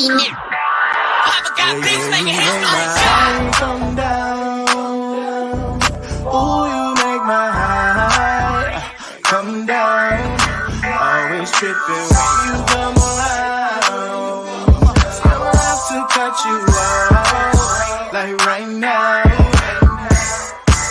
Come down. Ooh, you make my high come down. Always tripping when you come around. Never have to cut you out like right now.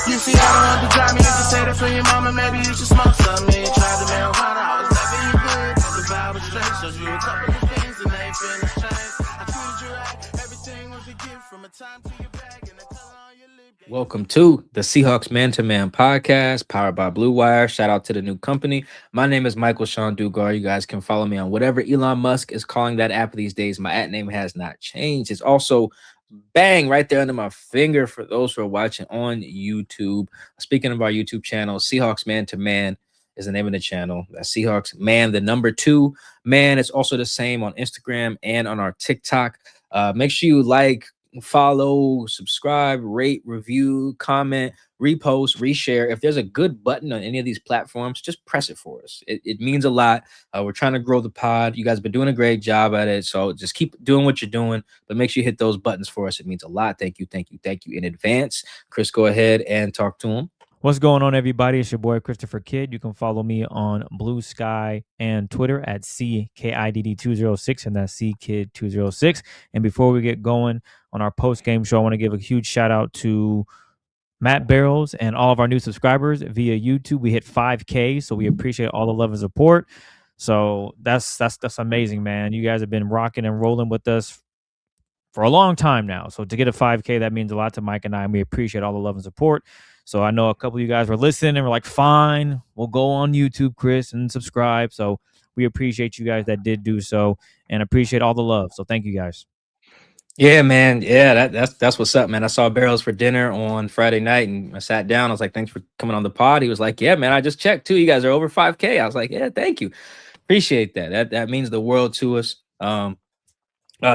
You see, I don't have to drive me. You can say that for your mama. Maybe you should smoke some. Me try the marijuana. I was never you good. The vibe was straight. Showed you a couple of things and they feelings changed. I treated you right. Everything was a gift from a time to your bag and the color on your lip. Welcome to the Seahawks Man-to-Man podcast, powered by Blue Wire. Shout out to the new company. My name is Michael Sean Dugar. You guys can follow me on whatever Elon Musk is calling that app these days. My @ name has not changed. It's also bang right there under my finger for those who are watching on YouTube. Speaking of our YouTube channel, Seahawks Man-to-Man is the name of the channel. That's Seahawks Man, the number 2 man. It's also the same on Instagram and on our TikTok. Make sure you like, follow, subscribe, rate, review, comment, repost, reshare. If there's a good button on any of these platforms, just press it for us. It means a lot. We're trying to grow the pod. You guys have been doing a great job at it. So just keep doing what you're doing, but make sure you hit those buttons for us. It means a lot. Thank you in advance. Chris, go ahead and talk to him. What's going on, everybody? It's your boy, Christopher Kidd. You can follow me on Blue Sky and Twitter at CKIDD206, and that's CKid206. And before we get going on our post-game show, I want to give a huge shout-out to Matt Barrows and all of our new subscribers via YouTube. We hit 5K, so we appreciate all the love and support. So that's amazing, man. You guys have been rocking and rolling with us for a long time now. So to get a 5K, that means a lot to Mike and I, and we appreciate all the love and support. So I know a couple of you guys were listening and were like, fine, we'll go on YouTube, Chris, and subscribe. So we appreciate you guys that did do so and appreciate all the love. So thank you guys. Yeah, man. Yeah, that's what's up, man. I saw Barrels for dinner on Friday night and I sat down. I was like, thanks for coming on the pod. He was like, yeah, man, I just checked too. You guys are over 5K. I was like, yeah, thank you. Appreciate that. That means the world to us. I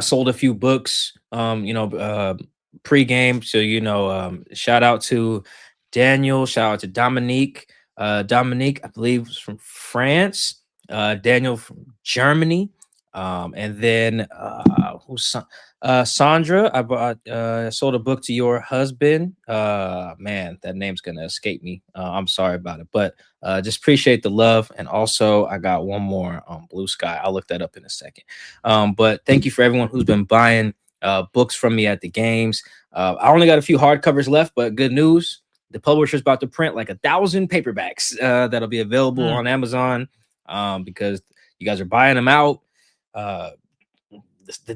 sold a few books, pre-game. So, shout out to Daniel, shout out to Dominique. Dominique, I believe, was from France. Daniel from Germany. And then Sandra, I sold a book to your husband. Man, that name's gonna escape me. I'm sorry about it, but just appreciate the love. And also, I got one more on Blue Sky. I'll look that up in a second. But thank you for everyone who's been buying books from me at the games. I only got a few hardcovers left, but good news. The publisher's about to print like 1,000 paperbacks that'll be available on Amazon because you guys are buying them out. The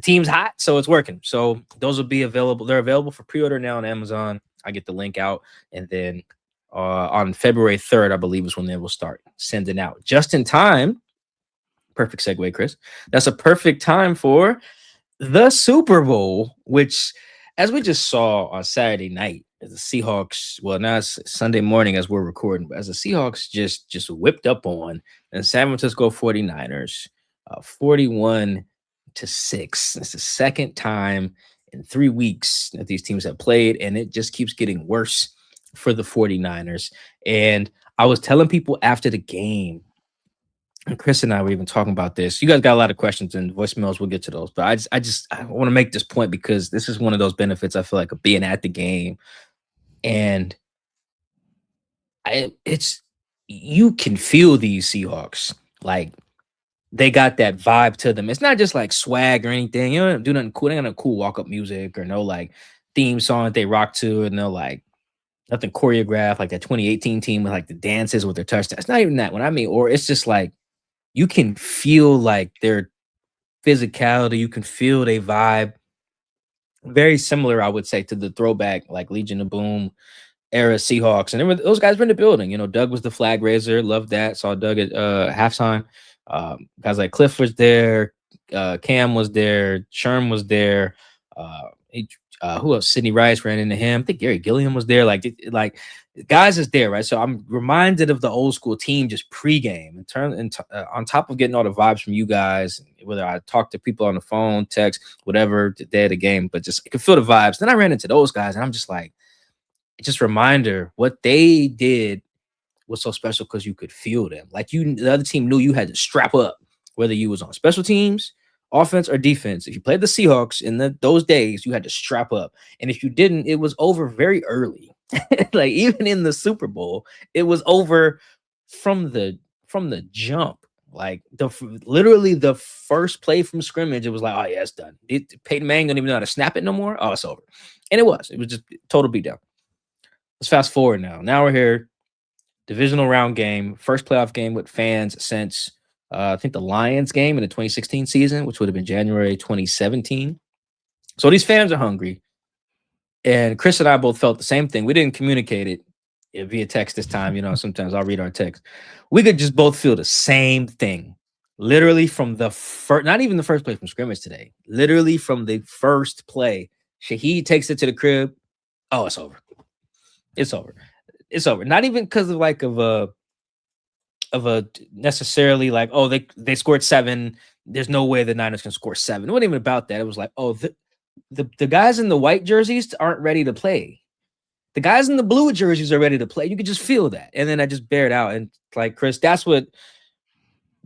team's hot, so it's working. So those will be available. They're available for pre-order now on Amazon. I get the link out, and then on February 3rd, I believe, is when they will start sending out just in time. Perfect segue, Chris. That's a perfect time for the Super Bowl, which, as we just saw on Saturday night, as the Seahawks, well, now it's Sunday morning as we're recording, but as the Seahawks just whipped up on the San Francisco 49ers, 41-6. It's the second time in 3 weeks that these teams have played, and it just keeps getting worse for the 49ers. And I was telling people after the game, and Chris and I were even talking about this. You guys got a lot of questions and voicemails. We'll get to those, but I want to make this point because this is one of those benefits I feel like of being at the game. And you can feel these Seahawks, like they got that vibe to them. It's not just like swag or anything. You don't do nothing cool. They got no cool walk-up music or no like theme song that they rock to, and no like nothing choreographed like that 2018 team with like the dances with their touchdowns. It's not even that one. I mean, or it's just like you can feel like their physicality. You can feel their vibe. Very similar, I would say, to the throwback like Legion of Boom era Seahawks. And those guys were in the building. You know, Doug was the flag raiser. Loved that. Saw Doug at halftime. Guys like Cliff was there. Cam was there. Sherm was there. Who else? Sidney Rice ran into him. I think Gary Gilliam was there. Like guys is there, right? So I'm reminded of the old school team just pregame on top of getting all the vibes from you guys, whether I talk to people on the phone, text, whatever, the day of the game, but just I could feel the vibes. Then I ran into those guys and I'm just like, just reminder what they did was so special because you could feel them. Like the other team knew you had to strap up, whether you was on special teams offense or defense. If you played the Seahawks in those days, you had to strap up. And if you didn't, it was over very early. Like even in the Super Bowl, it was over from the jump. Like literally the first play from scrimmage, it was like, oh yeah, it's done. Peyton Manning don't even know how to snap it no more. Oh, it's over. And it was just total beatdown. Let's fast forward now. Now we're here, divisional round game, first playoff game with fans since I think the Lions game in the 2016 season, which would have been January 2017. So these fans are hungry. And Chris and I both felt the same thing. We didn't communicate it via text this time. Sometimes I'll read our text. We could just both feel the same thing. Literally from the first, not even the first play from scrimmage today. Literally from the first play, Shaheed takes it to the crib. Oh, it's over. It's over. It's over. Not even because of a necessarily like, oh, they scored 7. There's no way the Niners can score 7. It wasn't even about that. It was like, oh, the guys in the white jerseys aren't ready to play. The guys in the blue jerseys are ready to play. You could just feel that. And then I just bared out. And like, Chris, that's what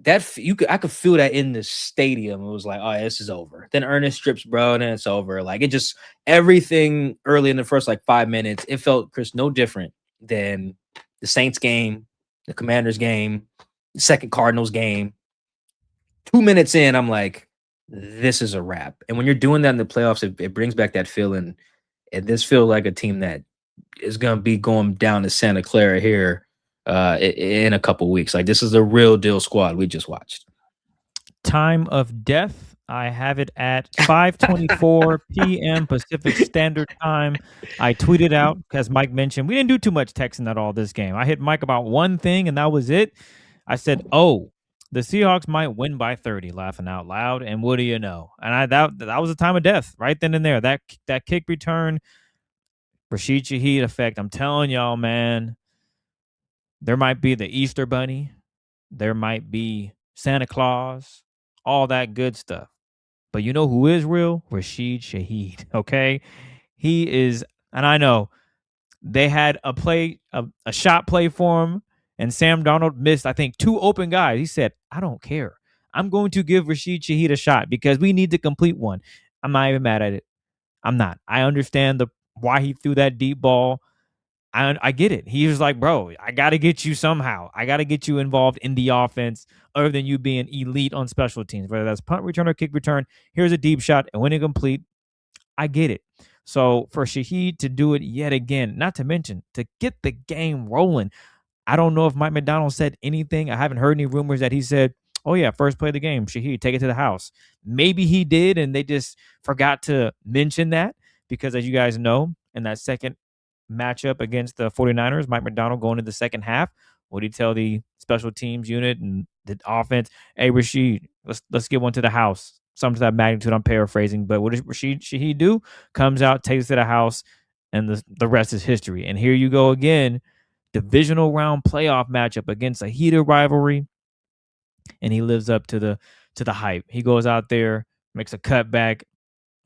I could feel that in the stadium. It was like, oh, this is over. Then Ernest strips, bro, and then it's over. Like it just everything early in the first like 5 minutes, it felt, Chris, no different than the Saints game, the Commanders game, the second Cardinals game. 2 minutes in, I'm like, this is a wrap. And when you're doing that in the playoffs, it brings back that feeling. And this feels like a team that is going to be going down to Santa Clara here in a couple weeks. Like this is a real deal squad we just watched. Time of death, I have it at 5:24 p.m. Pacific Standard Time. I tweeted out, as Mike mentioned, we didn't do too much texting at all this game. I hit Mike about one thing, and that was it. I said, oh, the Seahawks might win by 30, laughing out loud. And what do you know? And that was the time of death right then and there. That kick return, Rashid Shaheed effect. I'm telling y'all, man, there might be the Easter Bunny. There might be Santa Claus, all that good stuff. But you know who is real? Rashid Shaheed, okay? He is, and I know they had a shot play for him, and Sam Darnold missed, I think, 2 open guys. He said, I don't care. I'm going to give Rashid Shaheed a shot because we need to complete one. I'm not even mad at it. I'm not. I understand why he threw that deep ball. I get it. He was like, bro, I got to get you somehow. I got to get you involved in the offense other than you being elite on special teams, whether that's punt return or kick return. Here's a deep shot and when it complete, I get it. So for Shaheed to do it yet again, not to mention to get the game rolling, I don't know if Mike McDonald said anything. I haven't heard any rumors that he said, oh yeah, first play of the game, Shaheed, take it to the house. Maybe he did, and they just forgot to mention that because as you guys know, in that second matchup against the 49ers, Mike McDonald going into the second half, what did he tell the special teams unit and the offense? Hey, Rashid, let's get one to the house. Something to that magnitude, I'm paraphrasing, but what does Rashid Shaheed do? Comes out, takes it to the house, and the rest is history. And here you go again, divisional round playoff matchup against a heated rivalry, and he lives up to the hype. He goes out there, makes a cutback,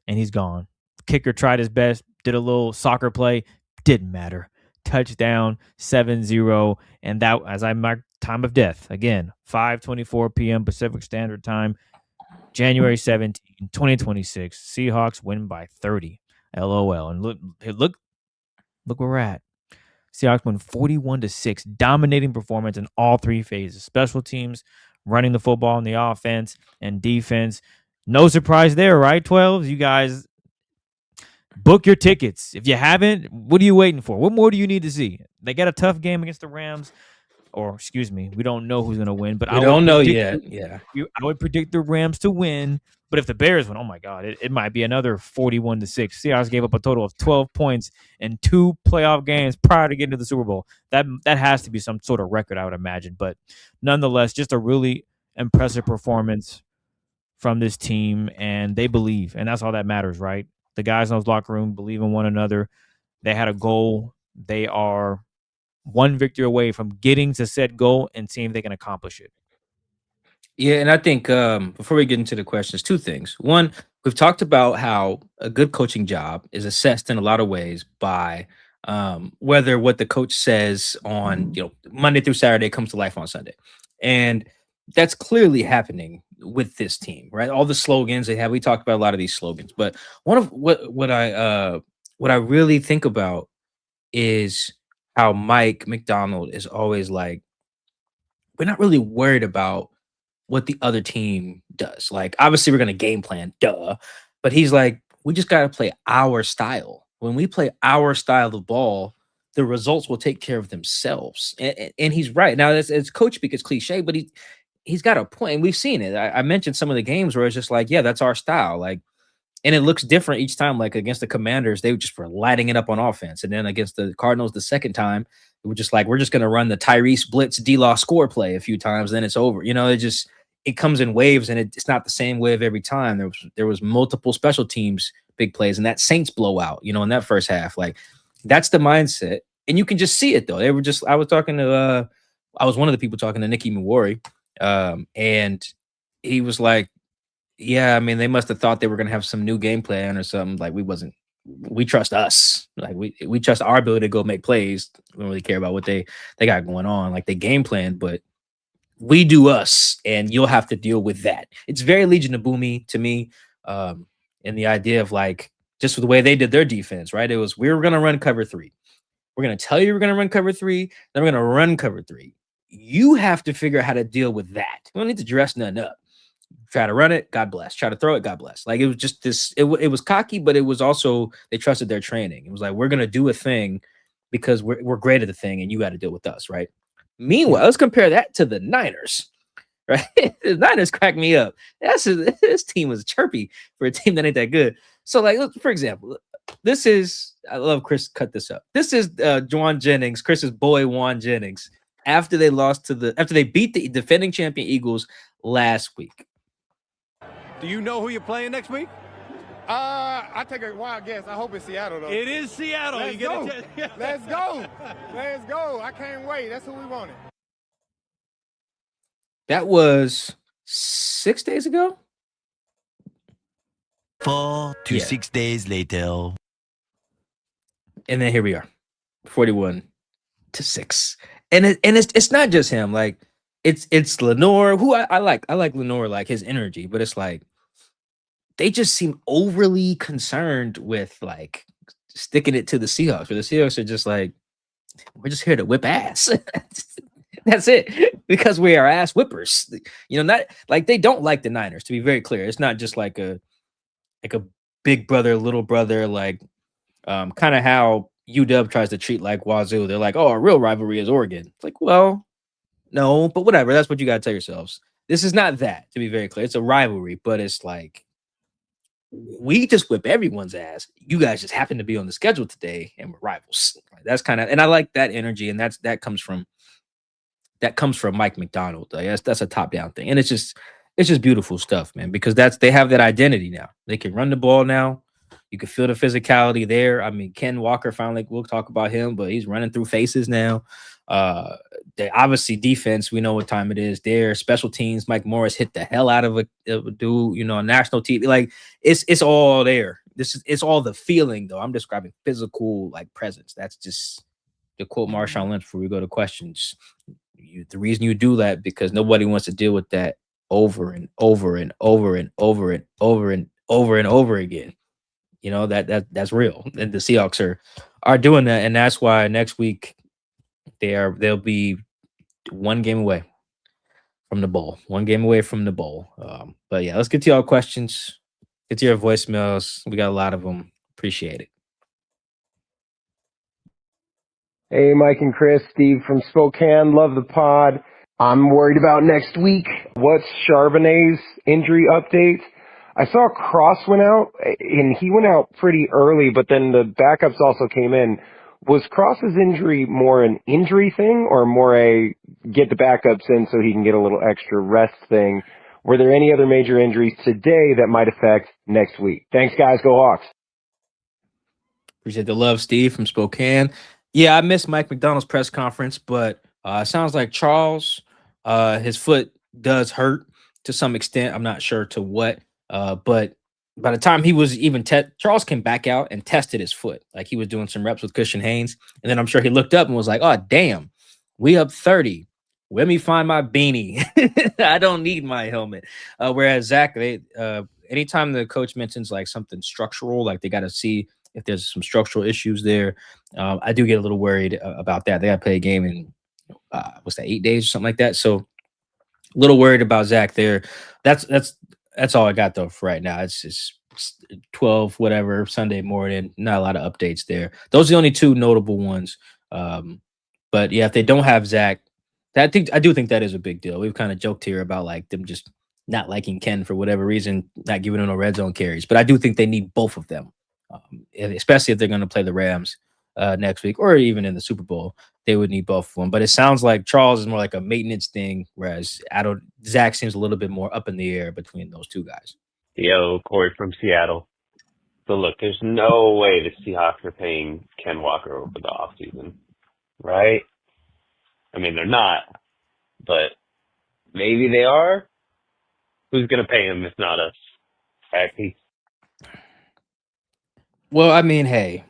and he's gone. Kicker tried his best, did a little soccer play, didn't matter. Touchdown, 7-0, and that, as I marked, time of death. Again, 5:24 p.m. Pacific Standard Time, January 17, 2026. Seahawks win by 30. LOL. And look where we're at. Seahawks win 41-6, dominating performance in all 3 phases. Special teams, running the football in the offense, and defense. No surprise there, right, 12s? You guys book your tickets. If you haven't, what are you waiting for? What more do you need to see? They got a tough game against the Rams. Or, excuse me, we don't know who's going to win. But I don't know yet. Yeah. I would predict the Rams to win. But if the Bears win, oh, my God, it might be another 41-6. Seahawks gave up a total of 12 points in 2 playoff games prior to getting to the Super Bowl. That has to be some sort of record, I would imagine. But nonetheless, just a really impressive performance from this team. And they believe. And that's all that matters, right? The guys in those locker room believe in one another. They had a goal. They are one victory away from getting to said goal and seeing if they can accomplish it. Yeah, and I think before we get into the questions, 2 things. One, we've talked about how a good coaching job is assessed in a lot of ways by whether what the coach says on Monday through Saturday comes to life on Sunday, and that's clearly happening with this team, right? All the slogans they have. We talked about a lot of these slogans, but one of what I really think about is how Mike McDonald is always like, we're not really worried about what the other team does. Like, obviously, we're going to game plan, duh. But he's like, we just got to play our style. When we play our style of ball, the results will take care of themselves. And he's right. Now, it's coach speak, it's cliche, but he's got a point. And we've seen it. I mentioned some of the games where it's just like, yeah, that's our style. Like, and it looks different each time. Like against the Commanders, they just were lighting it up on offense. And then against the Cardinals, the second time, it was just like, we're just going to run the Tyrese blitz D-Law score play a few times, then it's over. You know, it comes in waves, and it's not the same wave every time. There was multiple special teams big plays, and that Saints blowout, you know, in that first half. Like, that's the mindset. And you can just see it though. I was one of the people talking to Nikki Muwari, and he was like, yeah, I mean, they must have thought they were going to have some new game plan or something. Like, we trust us. Like, we trust our ability to go make plays. We don't really care about what they got going on. Like, they game plan, but we do us, and you'll have to deal with that. It's very Legion of Boomy to me. And the idea of like, just the way they did their defense, right? It was, we were going to run cover 3. We're going to tell you we're going to run cover 3. Then we're going to run cover 3. You have to figure out how to deal with that. We don't need to dress nothing up. Try to run it, God bless. Try to throw it, God bless. Like, it was just this, it was cocky, but it was also, they trusted their training. It was like, we're going to do a thing because we're great at the thing, and you got to deal with us, right? Meanwhile, let's compare that to the Niners, right? The Niners cracked me up. This team was chirpy for a team that ain't that good. So, like, look, for example, this is, I love Chris cut this up. This is Juwan Jennings, Chris's boy Juwan Jennings, after they beat the defending champion Eagles last week. Do you know who you're playing next week? I take a wild guess. I hope it's Seattle, though. It is Seattle. Let's go. Let's go. Let's go. I can't wait. That's who we wanted. That was 6 days ago? 4 to 6 days later. And then here we are, 41-6. And it's not just him. Like, it's Lenore, who I like. I like Lenore, like his energy, but it's like, they just seem overly concerned with like sticking it to the Seahawks. Where the Seahawks are just like, we're just here to whip ass. That's it. Because we are ass whippers. You know, not like they don't like the Niners, to be very clear. It's not just like a big brother, little brother, like kind of how UW tries to treat like Wazoo. They're like, oh, our real rivalry is Oregon. It's like, well, no, but whatever. That's what you got to tell yourselves. This is not that, to be very clear. It's a rivalry, but it's like, we just whip everyone's ass. You guys just happen to be on the schedule today, and we're rivals. That's kind of, and I like that energy, and that comes from Mike McDonald. That's a top down thing, and it's just beautiful stuff, man. Because they have that identity now. They can run the ball now. You can feel the physicality there. I mean, Ken Walker finally, we'll talk about him, but he's running through faces now. They obviously defense, we know what time it is there. Special teams, Mike Morris hit the hell out of a dude, you know, on national TV. Like, it's all there. It's all the feeling, though. I'm describing physical, like, presence. That's just, to quote Marshawn Lynch before we go to questions. The reason you do that, because nobody wants to deal with that over and over and over and over and over and over and over again. You know, that's real. And the Seahawks are doing that, and that's why next week they'll be one game away from the bowl. One game away from the bowl. But yeah, let's get to y'all questions. Get to your voicemails. We got a lot of them. Appreciate it. Hey, Mike and Chris, Steve from Spokane. Love the pod. I'm worried about next week. What's Charbonnet's injury update? I saw Cross went out, and he went out pretty early, but then the backups also came in. Was Cross's injury more an injury thing or more a get the backups in so he can get a little extra rest thing? Were there any other major injuries today that might affect next week? Thanks, guys. Go Hawks. Appreciate the love, Steve from Spokane. Yeah, I missed Mike McDonald's press conference, but it sounds like Charles, his foot does hurt to some extent. I'm not sure to what, but by the time he was even Charles came back out and tested his foot. Like, he was doing some reps with Christian Haynes. And then I'm sure he looked up and was like, oh, damn, we up 30. let me find my beanie. I don't need my helmet. Whereas Zach, anytime the coach mentions like something structural, like they got to see if there's some structural issues there, I do get a little worried about that. They got to play a game in what's that, 8 days or something like that. So a little worried about Zach there. That's all I got though for right now. It's just 12 whatever Sunday morning. Not a lot of updates there. Those are the only two notable ones. But yeah, if they don't have Zach, I do think that is a big deal. We've kind of joked here about like them just not liking Ken for whatever reason, not giving him no red zone carries. But I do think they need both of them, especially if they're going to play the Rams next week or even in the Super Bowl. They would need both of them. But it sounds like Charles is more like a maintenance thing, whereas Zach seems a little bit more up in the air between those two guys. Yo, Corey from Seattle. So look, there's no way the Seahawks are paying Ken Walker over the offseason, right? I mean, they're not, but maybe they are. Who's going to pay him if not us? Peace. Well, I mean, hey,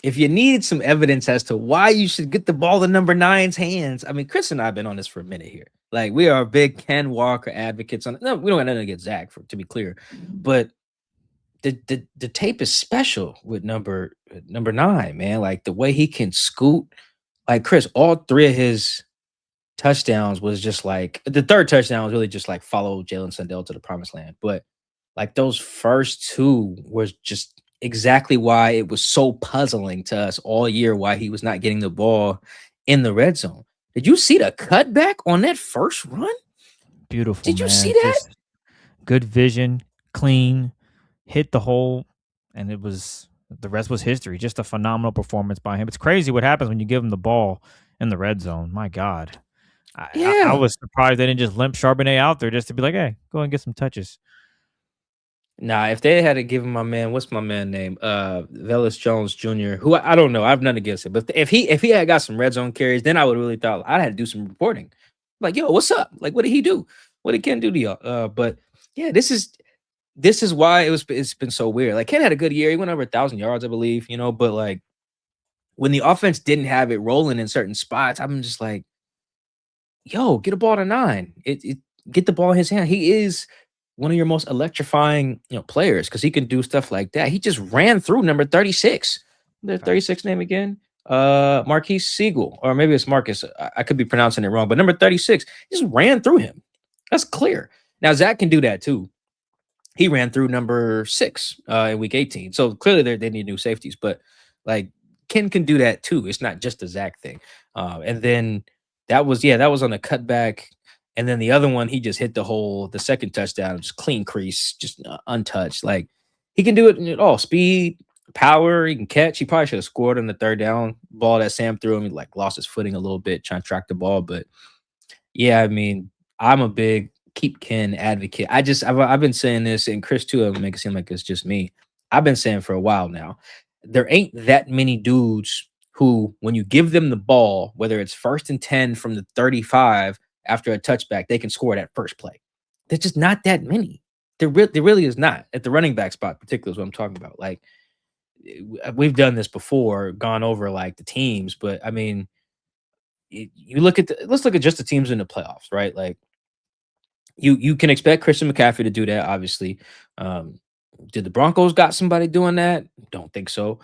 if you needed some evidence as to why you should get the ball in number 9's hands, I mean, Chris and I have been on this for a minute here. Like, we are big Ken Walker advocates. No, we don't have nothing against Zach, to be clear, but the tape is special with number 9, man. Like the way he can scoot. Like Chris, all 3 of his touchdowns was just like the third touchdown was really just like follow Jalen Sundell to the promised land. But like those first 2 was just exactly why it was so puzzling to us all year why he was not getting the ball in the red zone. Did you see the cutback on that first run? Beautiful. Did you man. see that? Just good vision, clean, hit the hole, and the rest was history. Just a phenomenal performance by him. It's crazy what happens when you give him the ball in the red zone. My God. I was surprised they didn't just limp Charbonnet out there just to be like, hey, go and get some touches. Nah, if they had to give him my man, what's my man name? Velus Jones Jr., who I don't know. I have nothing against it. But if he had got some red zone carries, then I would really thought I'd had to do some reporting. Like, yo, what's up? Like, what did he do? What did Ken do to y'all? But yeah, this is why it's been so weird. Like Ken had a good year. He went over 1,000 yards, I believe, but like when the offense didn't have it rolling in certain spots, I'm just like, yo, get a ball to 9. Get the ball in his hand. He is one of your most electrifying, players because he can do stuff like that. He just ran through number 36. The 36 name again? Marquise Siegel, or maybe it's Marcus. I could be pronouncing it wrong, but number 36 just ran through him. That's clear. Now Zach can do that too. He ran through number 6 in week 18. So clearly they need new safeties, but like Ken can do that too. It's not just a Zach thing. And then that was on the cutback. And then the other one, he just hit the second touchdown, just clean crease, just untouched. Like he can do it in all speed, power. He can catch. He probably should have scored on the third down ball that Sam threw him. He like lost his footing a little bit trying to track the ball. But yeah, I mean, I'm a big keep Ken advocate. I've been saying this, and Chris too. It'll make it seem like it's just me. I've been saying for a while now, there ain't that many dudes who, when you give them the ball, whether it's 1st and 10 from the 35 after a touchback, they can score that first play. There's just not that many. There really is not at the running back spot, particularly is what I'm talking about. Like we've done this before, gone over like the teams, but I mean, let's look at just the teams in the playoffs, right? Like you can expect Christian McCaffrey to do that, obviously. Did the Broncos got somebody doing that? Don't think so.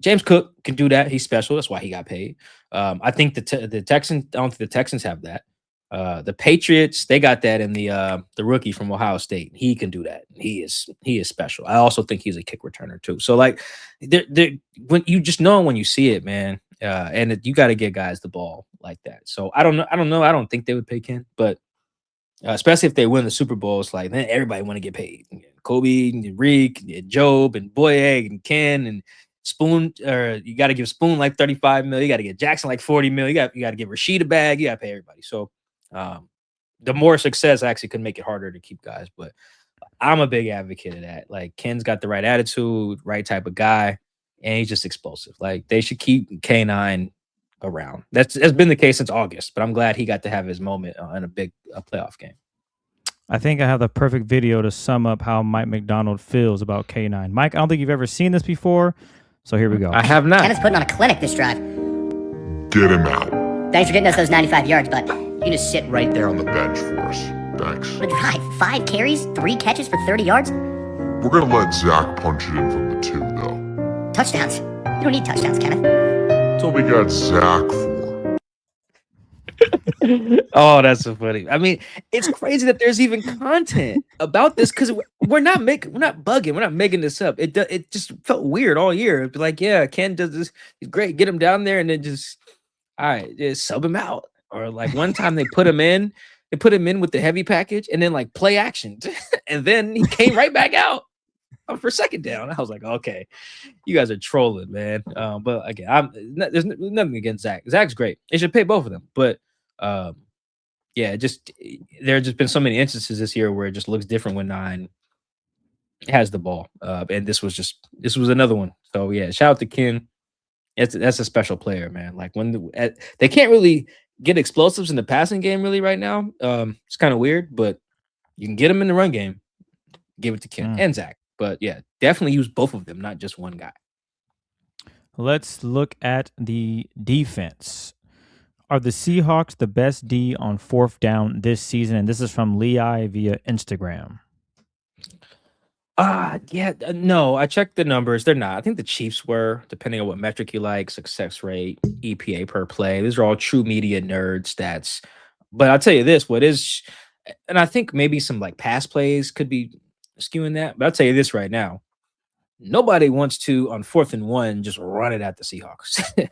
James Cook can do that. He's special. That's why he got paid. I think the Texans, I don't think the Texans have that. The Patriots, they got that in the rookie from Ohio State. He can do that. He is special. I also think he's a kick returner too. So like, when you just know when you see it, man, and you got to get guys the ball like that. So I don't know. I don't think they would pay Ken, but especially if they win the Super Bowl, it's like then everybody want to get paid. Kobe, and Reek, and Job, and Boyeg, and Ken, and Spoon. Or you got to give Spoon like $35 million. You got to get Jackson like $40 million. You got to give Rashid a bag. You got to pay everybody. So the more success actually could make it harder to keep guys. But I'm a big advocate of that. Like Ken's got the right attitude, right type of guy, and he's just explosive. Like they should keep K9 around. That's been the case since August, but I'm glad he got to have his moment in a big playoff game. I think I have the perfect video to sum up how Mike McDonald feels about K9. Mike, I don't think you've ever seen this before, so here we go. I have not. Ken is putting on a clinic this drive. Get him out. Thanks for getting us those 95 yards, but you can just sit right there on the bench for us. Thanks. Drive 5 carries, 3 catches for 30 yards. We're going to let Zach punch it in from the 2, though. Touchdowns? You don't need touchdowns, Kenneth. That's what we got Zach for. Oh, that's so funny. I mean, it's crazy that there's even content about this because we're not bugging, we're not making this up. It just felt weird all year. It'd be like, yeah, Ken does this, he's great, get him down there, and then just all right, just sub him out. Or like one time they put him in with the heavy package and then like play action, and then he came right back out for second down. I was like, okay, you guys are trolling, man. But again, there's nothing against Zach. Zach's great. They should pay both of them. But yeah, there have just been so many instances this year where it just looks different when 9 has the ball. And this was another one. So yeah, shout out to Ken. That's a special player, man. Like when they can't really get explosives in the passing game really right now. It's kind of weird, but you can get them in the run game. Give it to Ken and Zach. But yeah, definitely use both of them, not just one guy. Let's look at the defense. Are the Seahawks the best D on 4th down this season? And this is from Lei via Instagram. No, I checked the numbers. They're not. I think the Chiefs were, depending on what metric you like, success rate, EPA per play. These are all true media nerd stats. But I'll tell you this, and I think maybe some like pass plays could be skewing that. But I'll tell you this right now. Nobody wants to, on 4th and 1, just run it at the Seahawks.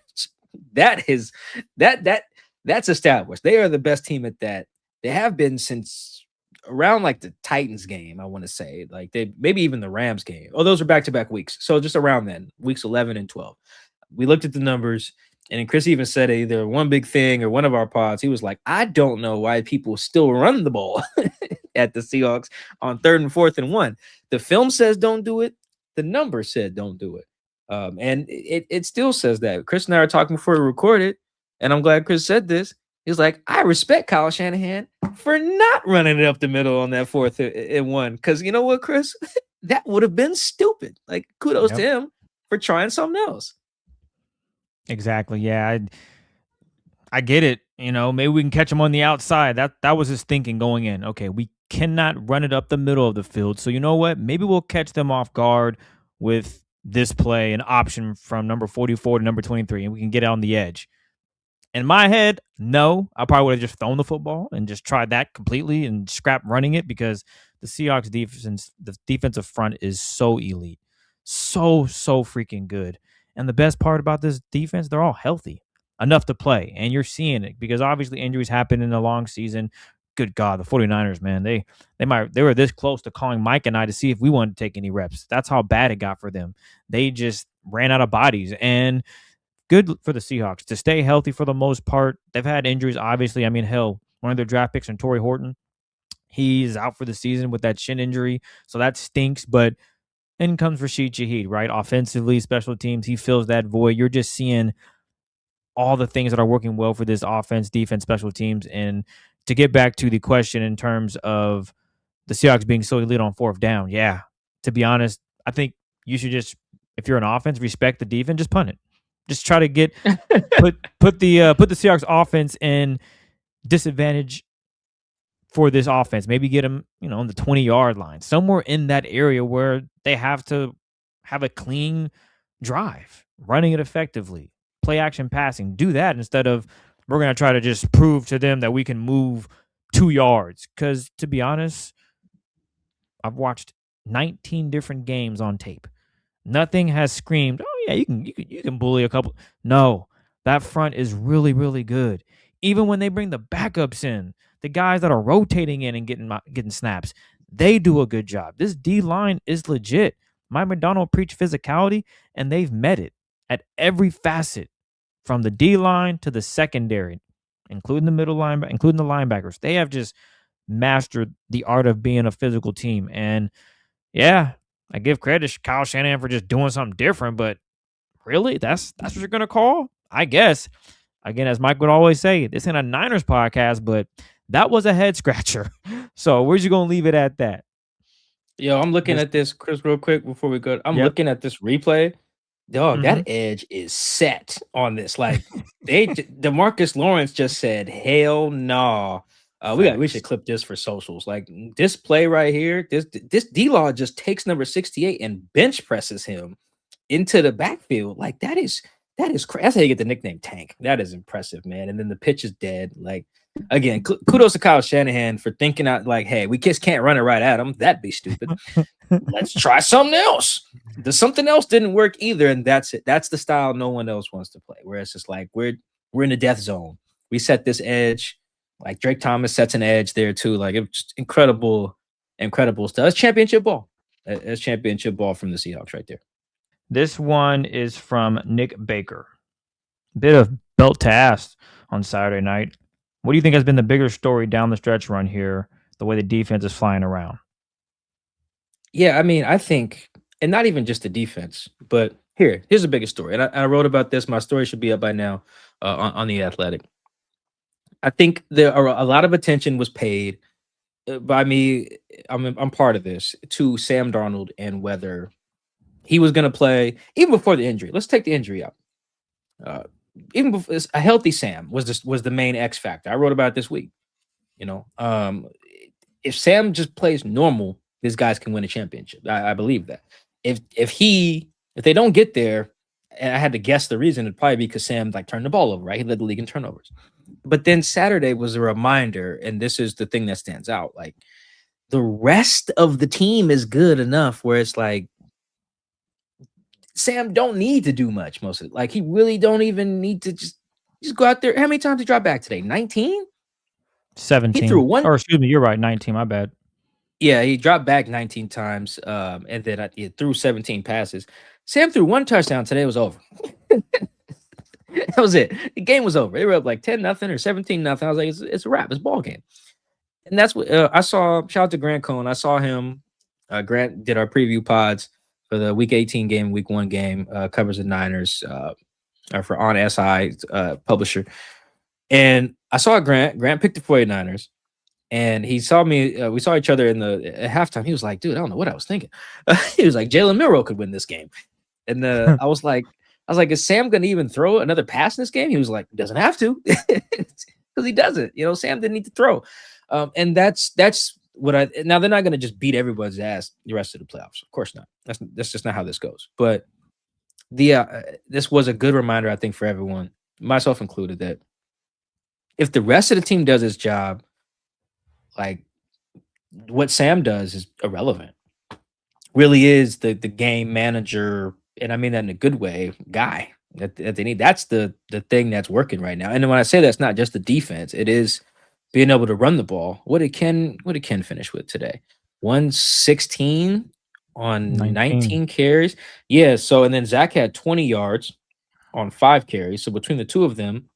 That's established. They are the best team at that. They have been since around like the Titans game, I want to say. Like they maybe even the Rams game. Oh, those are back-to-back weeks. So just around then, weeks 11 and 12. We looked at the numbers, and Chris even said either one big thing or one of our pods. He was like, I don't know why people still run the ball at the Seahawks on 3rd and 4th and 1. The film says don't do it. The number said don't do it. And it still says that. Chris and I are talking before we recorded, and I'm glad Chris said this. He's like, I respect Kyle Shanahan for not running it up the middle on that 4th and 1. Because you know what, Chris? That would have been stupid. Like, kudos to him for trying something else. Exactly. Yeah, I get it. You know, maybe we can catch him on the outside. That was his thinking going in. Okay, we cannot run it up the middle of the field. So you know what? Maybe we'll catch them off guard with this play, an option from number 44 to number 23, and we can get on the edge. In my head, no, I probably would have just thrown the football and just tried that completely and scrap running it because the Seahawks defense, the defensive front is so elite, so freaking good. And the best part about this defense, they're all healthy enough to play. And you're seeing it because obviously injuries happen in a long season. Good God, the 49ers, man, they were this close to calling Mike and I to see if we wanted to take any reps. That's how bad it got for them. They just ran out of bodies. And good for the Seahawks to stay healthy for the most part. They've had injuries, obviously. I mean, hell, one of their draft picks, and Torrey Horton, he's out for the season with that shin injury, so that stinks. But in comes Rashid Shaheed, right? Offensively, special teams, he fills that void. You're just seeing all the things that are working well for this offense, defense, special teams. And to get back to the question in terms of the Seahawks being so elite on 4th down, yeah, to be honest, I think you should just, if you're an offense, respect the defense, just punt it. Just try to get put the Seahawks offense in disadvantage for this offense. Maybe get them, on the 20-yard line, somewhere in that area where they have to have a clean drive, running it effectively, play action passing. Do that instead of we're going to try to just prove to them that we can move 2 yards. Because to be honest, I've watched 19 different games on tape. Nothing has screamed, oh yeah, you can bully a couple. No, that front is really, really good. Even when they bring the backups in, the guys that are rotating in and getting snaps, they do a good job. This D-line is legit. Mike McDonald preached physicality, and they've met it at every facet, from the D-line to the secondary, including the middle line, including the linebackers. They have just mastered the art of being a physical team. And yeah, I give credit to Kyle Shanahan for just doing something different, but really, that's what you're going to call? I guess. Again, as Mike would always say, this ain't a Niners podcast, but that was a head scratcher. So where's you going to leave it at that? Yo, I'm looking at this, Chris, real quick before we go. I'm looking at this replay. dog, that edge is set on this. Like DeMarcus Lawrence just said, "Hell no." We should clip this for socials. Like this play right here, this D-Law just takes number 68 and bench presses him into the backfield. Like that is crazy. That's how you get the nickname Tank. That is impressive, man. And then the pitch is dead. Like again, kudos to Kyle Shanahan for thinking out like, hey, we just can't run it right at him. That'd be stupid. Let's try something else. The something else didn't work either, and that's it. That's the style no one else wants to play. Where it's just like we're in the death zone. We set this edge. Like Drake Thomas sets an edge there too. Like it's just incredible stuff. It's championship ball. It's championship ball from the Seahawks right there. This one is from Nick Baker. Bit of belt to ass on Saturday night. What do you think has been the bigger story down the stretch run here? The way the defense is flying around. Yeah, I mean, I think, and not even just the defense, but here's the biggest story. And I wrote about this. My story should be up by now on The Athletic. I think there are a lot of attention was paid by me. I'm part of this to Sam Darnold and whether he was going to play even before the injury. Let's take the injury out. Even before a healthy Sam was the main X factor. I wrote about it this week. You know, if Sam just plays normal, these guys can win a championship. I believe that. If they don't get there, and I had to guess the reason, it'd probably be because Sam like turned the ball over, right? He led the league in turnovers. But then Saturday was a reminder, and this is the thing that stands out. Like the rest of the team is good enough where it's like Sam don't need to do much most of it. Like he really don't even need to just go out there. How many times he dropped back today? 19? 17. He threw one. Or excuse me, you're right. 19. My bad. Yeah, he dropped back 19 times, and then he threw 17 passes. Sam threw one touchdown today. It was over. That was it. The game was over. They were up like 10-0 or 17-0. I was like, it's a wrap. It's a ball game. And that's what I saw. Shout out to Grant Cohn. I saw him. Grant did our preview pods for the Week 18 game, Week 1 game. Covers the Niners for On SI publisher. And I saw Grant. Grant picked the 49ers. And he saw me. We saw each other at halftime. He was like, "Dude, I don't know what I was thinking." He was like, "Jalen Milroe could win this game," and I was like, "Is Sam going to even throw another pass in this game?" He was like, "Doesn't have to," because he doesn't. You know, Sam didn't need to throw, and that's what I. Now they're not going to just beat everybody's ass the rest of the playoffs. Of course not. That's just not how this goes. But this was a good reminder, I think, for everyone, myself included, that if the rest of the team does its job, like what Sam does is irrelevant. Really is the game manager, and I mean that in a good way, guy that they need. That's the thing that's working right now. And when I say that's not just the defense, it is being able to run the ball. What did Ken finish with today? 116 on 19 carries. Yeah. So and then Zach had 20 yards on 5 carries. So between the two of them,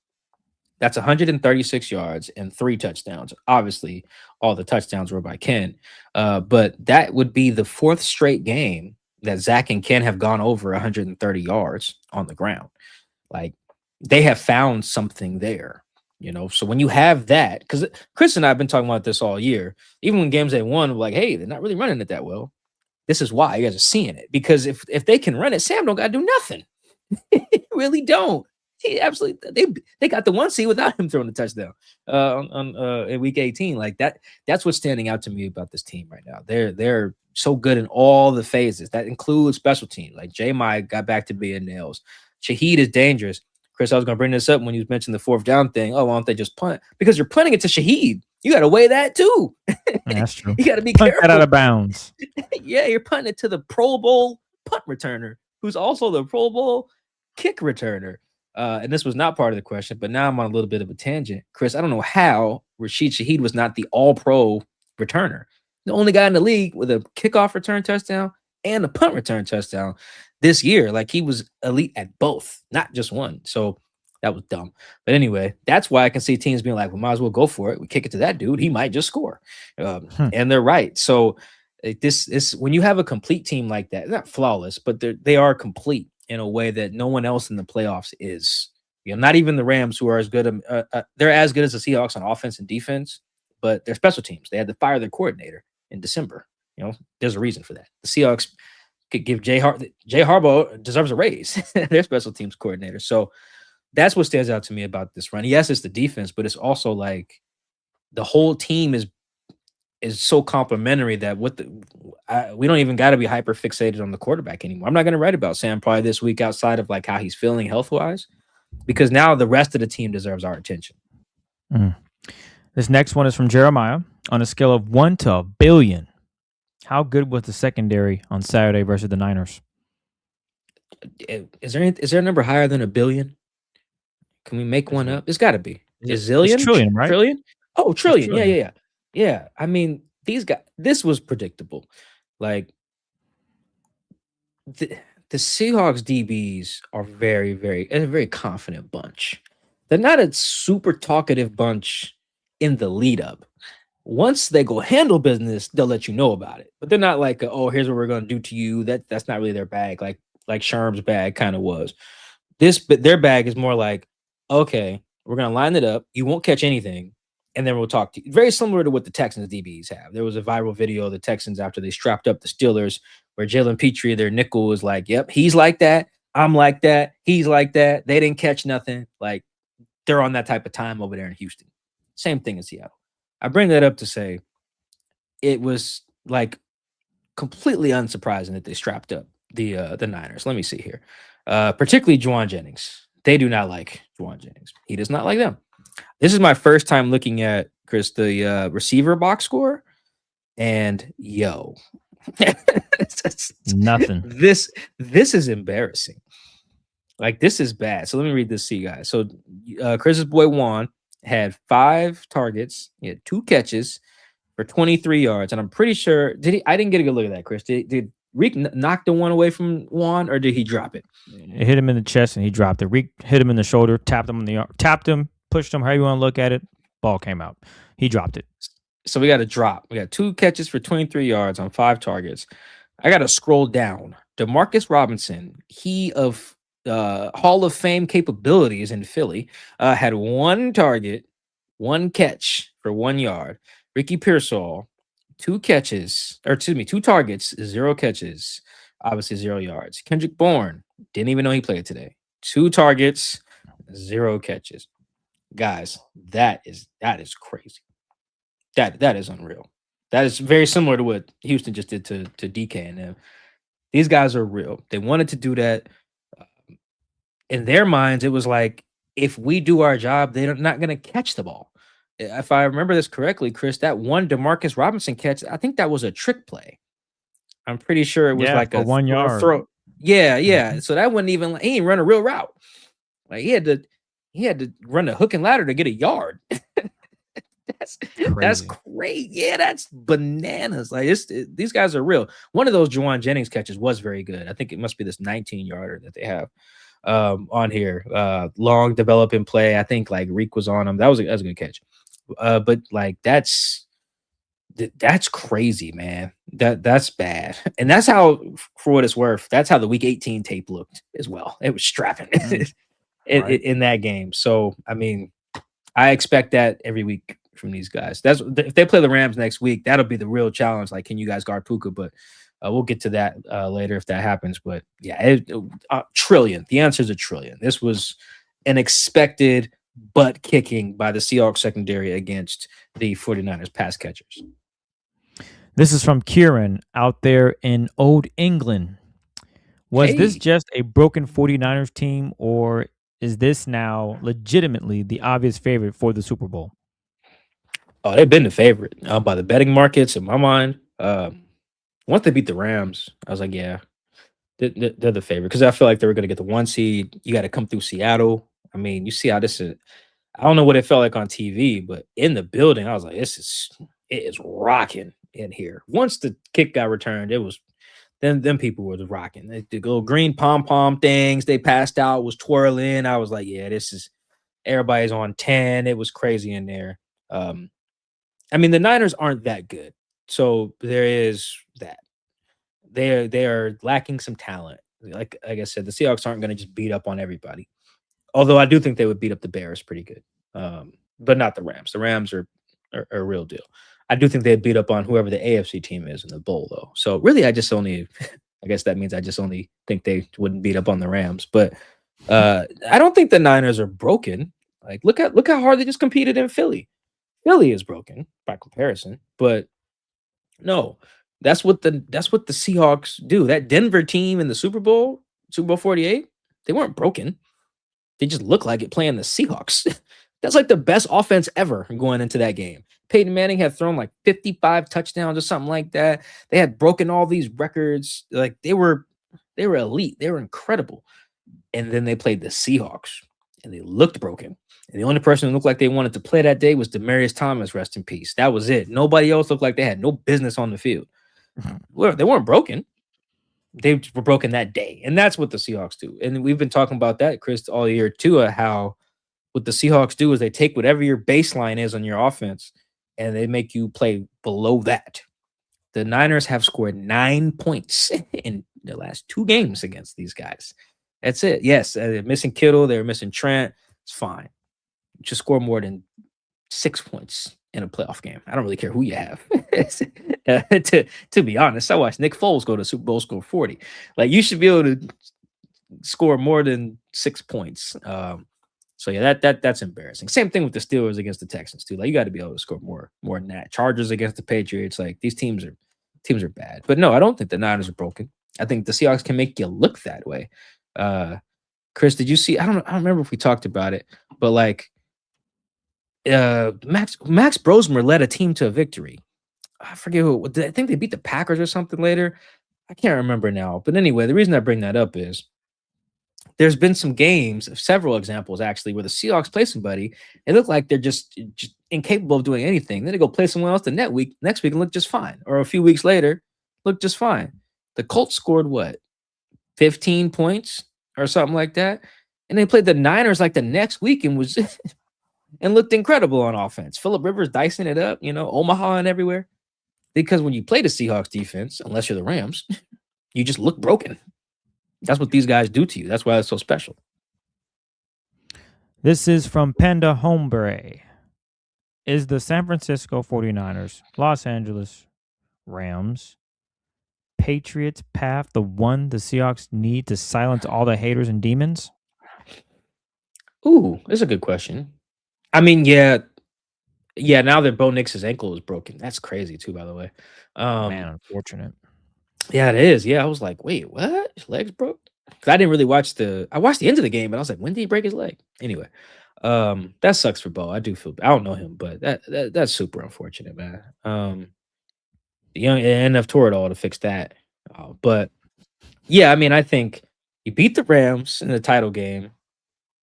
that's 136 yards and 3 touchdowns. Obviously, all the touchdowns were by Ken. But that would be the 4th straight game that Zach and Ken have gone over 130 yards on the ground. Like, they have found something there, you know? So when you have that, because Chris and I have been talking about this all year, even when games they won, we're like, hey, they're not really running it that well. This is why you guys are seeing it. Because if they can run it, Sam don't got to do nothing. Really don't. He absolutely they got the 1 seed without him throwing the touchdown in Week 18. Like that's what's standing out to me about this team right now. They're so good in all the phases. That includes special teams. Like J-Mike got back to being nails. Shaheed is dangerous. Chris, I was gonna bring this up when you mentioned the 4th down thing. Oh, why don't they just punt? Because you're punting it to Shaheed. You got to weigh that too. That's true. You got to be punt careful. That out of bounds. Yeah, you're punting it to the Pro Bowl punt returner, who's also the Pro Bowl kick returner. And this was not part of the question, but now I'm on a little bit of a tangent. Chris, I don't know how Rashid Shaheed was not the all-pro returner. The only guy in the league with a kickoff return touchdown and a punt return touchdown this year. Like, he was elite at both, not just one. So that was dumb. But anyway, that's why I can see teams being like, we might as well go for it. We kick it to that dude. He might just score. And they're right. So this when you have a complete team like that, not flawless, but they are complete in a way that no one else in the playoffs is. You know, not even the Rams, who are as good. They're as good as the Seahawks on offense and defense, but they're special teams. They had to fire their coordinator in December. You know, there's a reason for that. The Seahawks could give Jay Harbaugh deserves a raise, their special teams coordinator. So that's what stands out to me about this run. Yes, it's the defense, but it's also like the whole team is so complimentary that we don't even got to be hyper fixated on the quarterback anymore. I'm not going to write about Sam probably this week outside of like how he's feeling health wise, because now the rest of the team deserves our attention. This next one is from Jeremiah. On a scale of 1 to a billion, how good was the secondary on Saturday versus the Niners? Is there a number higher than a billion? Can we make one up? It's got to be. Is zillion? It's trillion, right? Trillion? Oh, trillion. Trillion. Yeah. I mean, these guys, this was predictable. Like, the Seahawks DBs are a very confident bunch. They're not a super talkative bunch in the lead up. Once they go handle business, they'll let you know about it. But they're not like, oh, here's what we're going to do to you. That's not really their bag. Like Sherm's bag kind of was. But their bag is more like, okay, we're going to line it up. You won't catch anything. And then we'll talk to you. Very similar to what the Texans DBs have. There was a viral video of the Texans after they strapped up the Steelers where Jalen Petrie, their nickel, was like, yep, he's like that. I'm like that. He's like that. They didn't catch nothing. Like, they're on that type of time over there in Houston. Same thing in Seattle. I bring that up to say it was like completely unsurprising that they strapped up the Niners. Let me see here. Particularly Juwan Jennings. They do not like Juwan Jennings. He does not like them. This is my first time looking at, Chris, the receiver box score, and nothing. This is embarrassing. Like, this is bad. So let me read this to you guys. So Chris's boy Juan had 5 targets. He had 2 catches for 23 yards, and I'm pretty sure I didn't get a good look at that, Chris. Did Reek knock the one away from Juan, or did he drop it? It hit him in the chest, and he dropped it. Reek hit him in the shoulder, tapped him, pushed him, however you want to look at it. Ball came out. He dropped it. So we got a drop. We got 2 catches for 23 yards on 5 targets. I got to scroll down. Demarcus Robinson, he of Hall of Fame capabilities in Philly, had 1 target, 1 catch for 1 yard. Ricky Pearsall, 2 targets, 0 catches, obviously 0 yards. Kendrick Bourne, didn't even know he played today. 2 targets, 0 catches. Guys, that is crazy. That is unreal. That is very similar to what Houston just did to DK and them. These guys are real. They wanted to do that. In their minds, it was like, if we do our job, they're not going to catch the ball. If I remember this correctly, Chris, that one Demarcus Robinson catch, I think that was a trick play. I'm pretty sure it was like a 1 yard throw. Yeah. So that wasn't even, he ain't run a real route. Like, he had to run a hook and ladder to get a yard. That's great. Yeah, that's bananas. Like, these guys are real. One of those Juwan Jennings catches was very good. I think it must be this 19-yarder that they have on here. Long developing play. I think like Reek was on him. That was a good catch. But like that's crazy, man. That's bad. And that's how, for what it's worth, that's how the week 18 tape looked as well. It was strapping in that game. So I mean, I expect that every week from these guys. That's if they play the Rams next week, that'll be the real challenge. Like, can you guys guard Puka? But we'll get to that later if that happens. But yeah, trillion. The answer is a trillion. This was an expected butt kicking by the Seahawks secondary against the 49ers pass catchers. This is from Kieran out there in Old England. Was this just a broken 49ers team, or is this now legitimately the obvious favorite for the Super Bowl? Oh, they've been the favorite by the betting markets in my mind. Once they beat the Rams, I was like, yeah, they're the favorite, because I feel like they were going to get the 1 seed. You got to come through Seattle. I mean, you see how this is. I don't know what it felt like on TV, but in the building, I was like, it is rocking in here. Once the kick got returned, it was them people were rocking. The little green pom-pom things they passed out was twirling. I was like, yeah, everybody's on 10. It was crazy in there. I mean, the Niners aren't that good. So there is that. They are lacking some talent. Like I said, the Seahawks aren't going to just beat up on everybody. Although I do think they would beat up the Bears pretty good. But not the Rams. The Rams are a real deal. I do think they'd beat up on whoever the AFC team is in the bowl, though. So really, I I guess that means I just only think they wouldn't beat up on the Rams. But I don't think the Niners are broken. Like look how hard they just competed in Philly. Philly is broken by comparison, but no, that's what the Seahawks do. That Denver team in the Super Bowl 48, they weren't broken. They just look like it playing the Seahawks. That's like the best offense ever going into that game. Peyton Manning had thrown like 55 touchdowns or something like that. They had broken all these records. Like they were elite. They were incredible. And then they played the Seahawks and they looked broken. And the only person who looked like they wanted to play that day was Demaryius Thomas, rest in peace. That was it. Nobody else looked like they had no business on the field. Well, they weren't broken. They were broken that day. And that's what the Seahawks do. And we've been talking about that, Chris, all year too, how what the Seahawks do is they take whatever your baseline is on your offense and they make you play below that. The Niners have scored 9 points in the last 2 games against these guys. That's it. Yes, they're missing Kittle. They're missing Trent. It's fine. Just score more than 6 points in a playoff game. I don't really care who you have. To be honest, I watched Nick Foles go to Super Bowl, score 40. Like you should be able to score more than 6 points. So yeah, that's embarrassing. Same thing with the Steelers against the Texans too. Like you got to be able to score more than that. Chargers against the Patriots. Like these teams are bad. But no, I don't think the Niners are broken. I think the Seahawks can make you look that way. Chris, did you see? I don't remember if we talked about it, but like Max Brosmer led a team to a victory. I forget who. I think they beat the Packers or something later. I can't remember now. But anyway, the reason I bring that up is there's been some games, several examples actually, where the Seahawks play somebody. They look like they're just incapable of doing anything. Then they go play someone else the next week and look just fine. Or a few weeks later, look just fine. The Colts scored what? 15 points or something like that. And they played the Niners like the next week and was and looked incredible on offense. Phillip Rivers dicing it up, Omaha and everywhere. Because when you play the Seahawks defense, unless you're the Rams, you just look broken. That's what these guys do to you. That's why it's so special. This is from Panda Hombre. Is the San Francisco 49ers, Los Angeles Rams, Patriots path the one the Seahawks need to silence all the haters and demons? Ooh, that's a good question. I mean, yeah. Now that Bo Nix's ankle is broken, that's crazy too. By the way, man, unfortunate. Yeah, it is. Yeah, I was like, wait, what? His legs broke? Because I didn't really watch I watched the end of the game, but I was like, when did he break his leg? Anyway, that sucks for Bo. I do feel. I don't know him, but that's super unfortunate, man. The young NF tore it all to fix that. But yeah, I mean, I think you beat the Rams in the title game.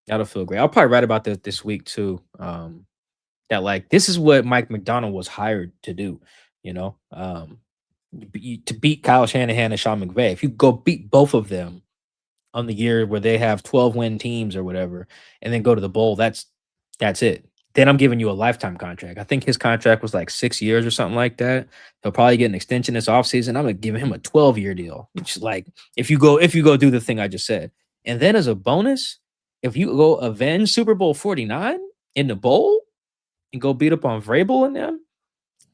That'll feel great. I'll probably write about that this week too. That like this is what Mike McDonald was hired to do, to beat Kyle Shanahan and Sean McVay. If you go beat both of them on the year where they have 12-win teams or whatever, and then go to the bowl, that's it. Then I'm giving you a lifetime contract. I think his contract was like 6 years or something like that. He'll probably get an extension this offseason. I'm gonna give him a 12-year deal. Which is like if you go do the thing I just said. And then as a bonus, if you go avenge Super Bowl 49 in the bowl and go beat up on Vrabel and them,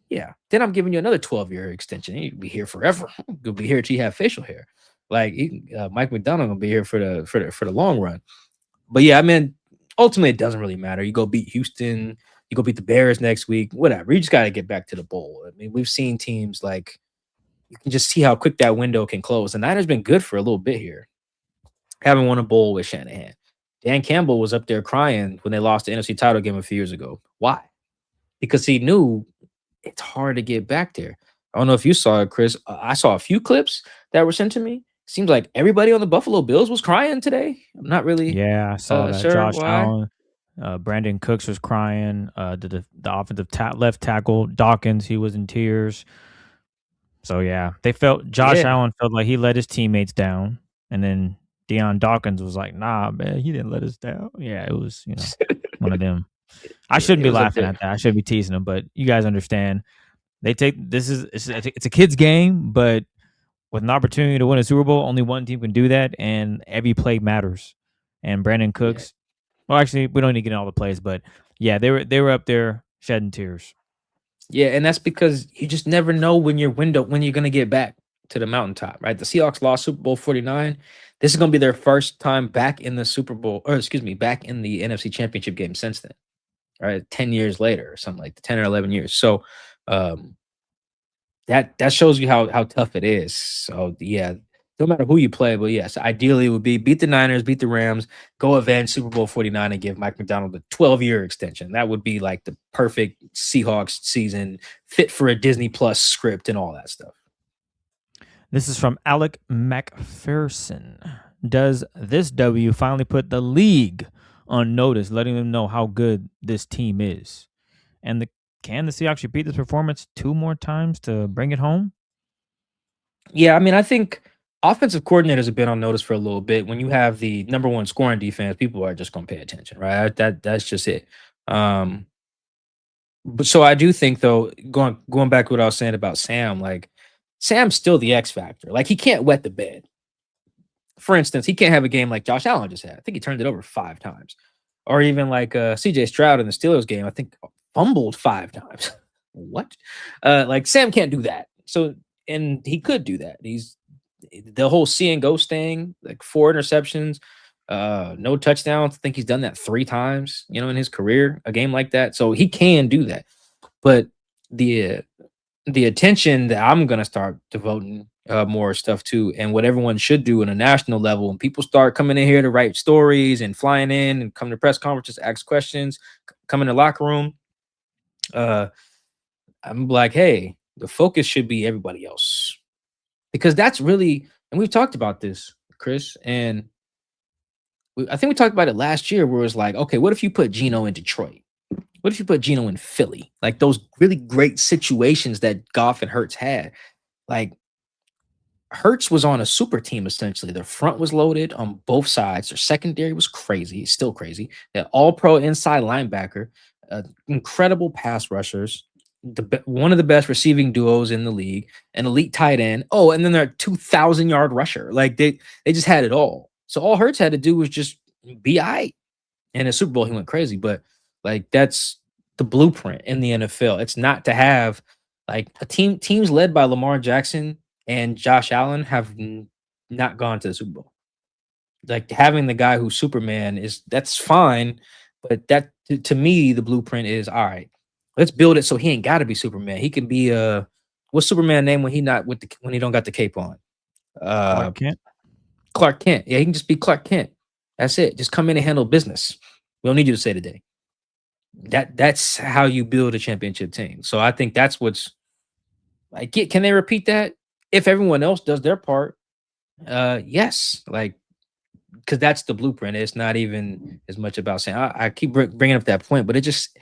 yeah, then I'm giving you another 12-year extension. You'll be here forever. You'll be here till you have facial hair. Like Mike McDonald will be here for the long run. But yeah, I mean, ultimately it doesn't really matter. You go beat Houston, you go beat the Bears next week, whatever. You just got to get back to the bowl. I mean, we've seen teams like you can just see how quick that window can close. The Niners been good for a little bit here. Haven't won a bowl with Shanahan. Dan Campbell was up there crying when they lost the NFC title game a few years ago. Why? Because he knew it's hard to get back there. I don't know if you saw it, Chris. I saw a few clips that were sent to me. Seems like everybody on the Buffalo Bills was crying today. I'm not really. Yeah, I saw that. Sure Josh why. Allen, Brandon Cooks was crying. The offensive left tackle Dawkins, he was in tears. So yeah, Josh Allen felt like he let his teammates down, and then Deion Dawkins was like, "Nah, man, he didn't let us down." Yeah, it was one of them. I shouldn't be laughing at that. I should be teasing them, but you guys understand. It's a kid's game, but with an opportunity to win a Super Bowl, only one team can do that, and every play matters. And Brandon Cooks, well, actually, we don't need to get in all the plays, but yeah, they were up there shedding tears. Yeah, and that's because you just never know when you're going to get back. to the mountaintop, right? The Seahawks lost Super Bowl 49. This is going to be their first time back in the Super Bowl, or excuse me, back in the NFC Championship game since then, right? 10 years later or something like that, 10 or 11 years. So that shows you how tough it is. So yeah, no matter who you play, but yes, ideally it would be beat the Niners, beat the Rams, go avenge Super Bowl 49 and give Mike McDonald a 12-year extension. That would be like the perfect Seahawks season, fit for a Disney Plus script and all that stuff. This is from Alec McPherson. Does this W finally put the league on notice, letting them know how good this team is? And can the Seahawks repeat this performance 2 more times to bring it home? Yeah, I mean, I think offensive coordinators have been on notice for a little bit. When you have the number 1 scoring defense, people are just going to pay attention, right? That's just it. But so I do think, though, going back to what I was saying about Sam, like Sam's still the X factor. Like he can't wet the bed. For instance, he can't have a game like Josh Allen just had. I think he turned it over 5 times, or even like C.J. Stroud in the Steelers game. I think fumbled 5 times. What? Like Sam can't do that. So, and he could do that. He's the whole see and go thing, like 4 interceptions, no touchdowns. I think he's done that 3 times, in his career, a game like that. So he can do that. But the attention that I'm gonna start devoting more stuff to, and what everyone should do in a national level, when people start coming in here to write stories and flying in and come to press conferences, ask questions, come in the locker room, I'm like, hey, the focus should be everybody else, because that's really, and we've talked about this, Chris, and I think we talked about it last year, where it was like, okay, what if you put Geno in Detroit? What if you put Geno in Philly? Like those really great situations that Goff and Hurts had. Like Hurts was on a super team, essentially. Their front was loaded on both sides. Their secondary was crazy, still crazy. They're all-pro inside linebacker, incredible pass rushers, one of the best receiving duos in the league, an elite tight end. Oh, and then they're a 2,000-yard rusher. Like they just had it all. So all Hurts had to do was just be all right. And in Super Bowl, he went crazy. But like that's the blueprint in the NFL. It's not to have like teams led by Lamar Jackson and Josh Allen have not gone to the Super Bowl. Like having the guy who's Superman that's fine, but that to me the blueprint is all right. Let's build it so he ain't got to be Superman. He can be what's Superman name when he don't got the cape on? Clark Kent. Clark Kent. Yeah, he can just be Clark Kent. That's it. Just come in and handle business. We don't need you to say today. That's how you build a championship team. So I think that's what's like. Can they repeat that if everyone else does their part? Yes, like because that's the blueprint. It's not even as much about saying. I keep bringing up that point, but it's just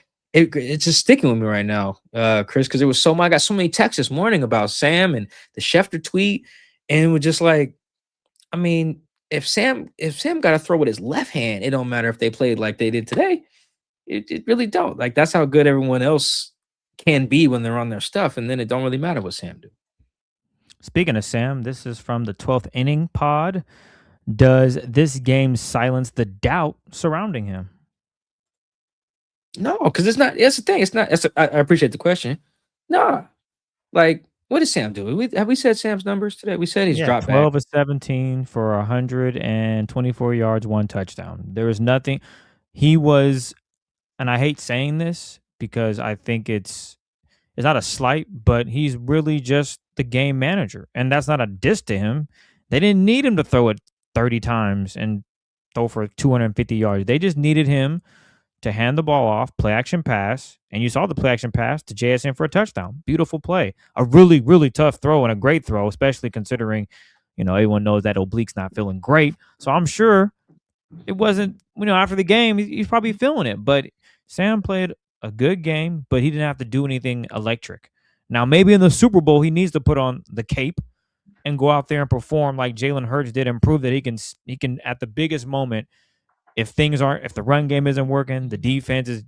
sticking with me right now, Chris, because I got so many texts this morning about Sam and the Schefter tweet, and we're just like, I mean, if Sam got to throw with his left hand, it don't matter if they played like they did today. It really don't. Like that's how good everyone else can be when they're on their stuff, and then it don't really matter what Sam do. Speaking of Sam, this is from the 12th inning pod. Does this game silence the doubt surrounding him? No, because it's not. That's the thing. It's not. I appreciate the question. No, like what did Sam do? Have we said Sam's numbers today? We said he's dropped 12 back. of 17 for 124 yards, 1 touchdown. There was nothing. He was, and I hate saying this because I think it's not a slight, but he's really just the game manager, and that's not a diss to him. They didn't need him to throw it 30 times and throw for 250 yards. They just needed him to hand the ball off, play action pass, and you saw the play action pass to JSN for a touchdown. Beautiful play. A really, really tough throw and a great throw, especially considering, everyone knows that oblique's not feeling great. So I'm sure it wasn't, after the game, he's probably feeling it. But Sam played a good game, but he didn't have to do anything electric. Now, maybe in the Super Bowl, he needs to put on the cape and go out there and perform like Jalen Hurts did and prove that he can at the biggest moment, if the run game isn't working, the defense is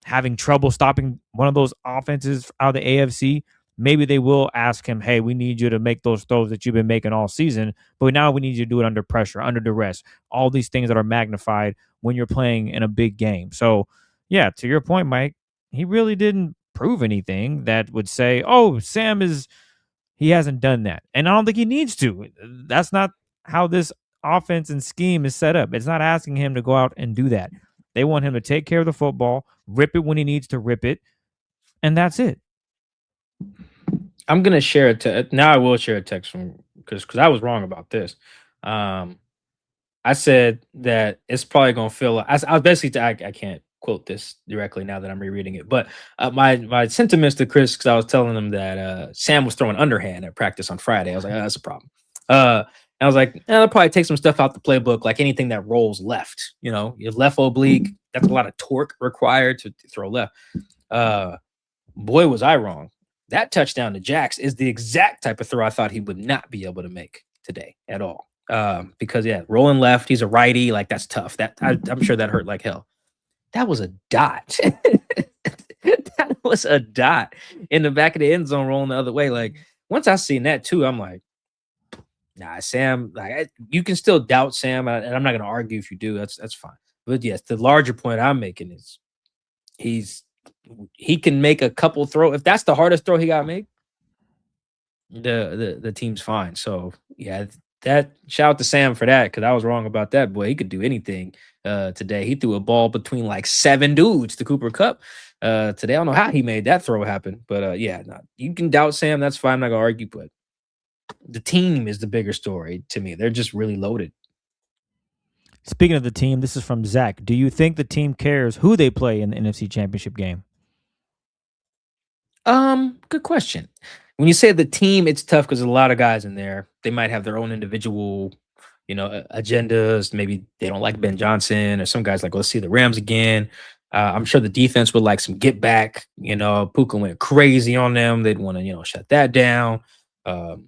having trouble stopping one of those offenses out of the AFC, maybe they will ask him, hey, we need you to make those throws that you've been making all season, but now we need you to do it under pressure, under duress, all these things that are magnified when you're playing in a big game. So, yeah, to your point, Mike, he really didn't prove anything that would say, oh, Sam is He hasn't done that. And I don't think he needs to. That's not how this offense and scheme is set up. It's not asking him to go out and do that. They want him to take care of the football, rip it when he needs to rip it, and that's it. I'm gonna share a text. Now I will share a text from because I was wrong about this. I said that it's probably gonna feel like I was basically I can't quote this directly now that I'm rereading it, but my sentiments to Chris because I was telling him that Sam was throwing underhand at practice on Friday. I was like, oh, that's a problem. I was like, I'll probably take some stuff out the playbook, like anything that rolls left. You know, your left oblique. That's a lot of torque required to throw left. Boy, was I wrong. That touchdown to Jax is the exact type of throw I thought he would not be able to make today at all. Because rolling left, he's a righty, like that's tough. I'm sure that hurt like hell. That was a dot. That was a dot in the back of the end zone rolling the other way. Like once I seen that too, I'm like, nah, Sam. Like you can still doubt Sam, and I'm not going to argue if you do. That's fine. But yes, the larger point I'm making is he can make a couple throw. If that's the hardest throw he got to make, the team's fine. So yeah, that shout out to Sam for that because I was wrong about that. Boy, he could do anything today. He threw a ball between like 7 dudes to Cooper Kupp today. I don't know how he made that throw happen, but you can doubt Sam. That's fine. I'm not gonna argue, but the team is the bigger story to me. They're just really loaded. Speaking of the team, this is from Zach. Do you think the team cares who they play in the NFC Championship game? Good question. When you say the team, it's tough because there's a lot of guys in there. They might have their own individual, agendas. Maybe they don't like Ben Johnson, or some guys like, let's see the Rams again. I'm sure the defense would like some get back. Puka went crazy on them. They'd want to, shut that down. Probably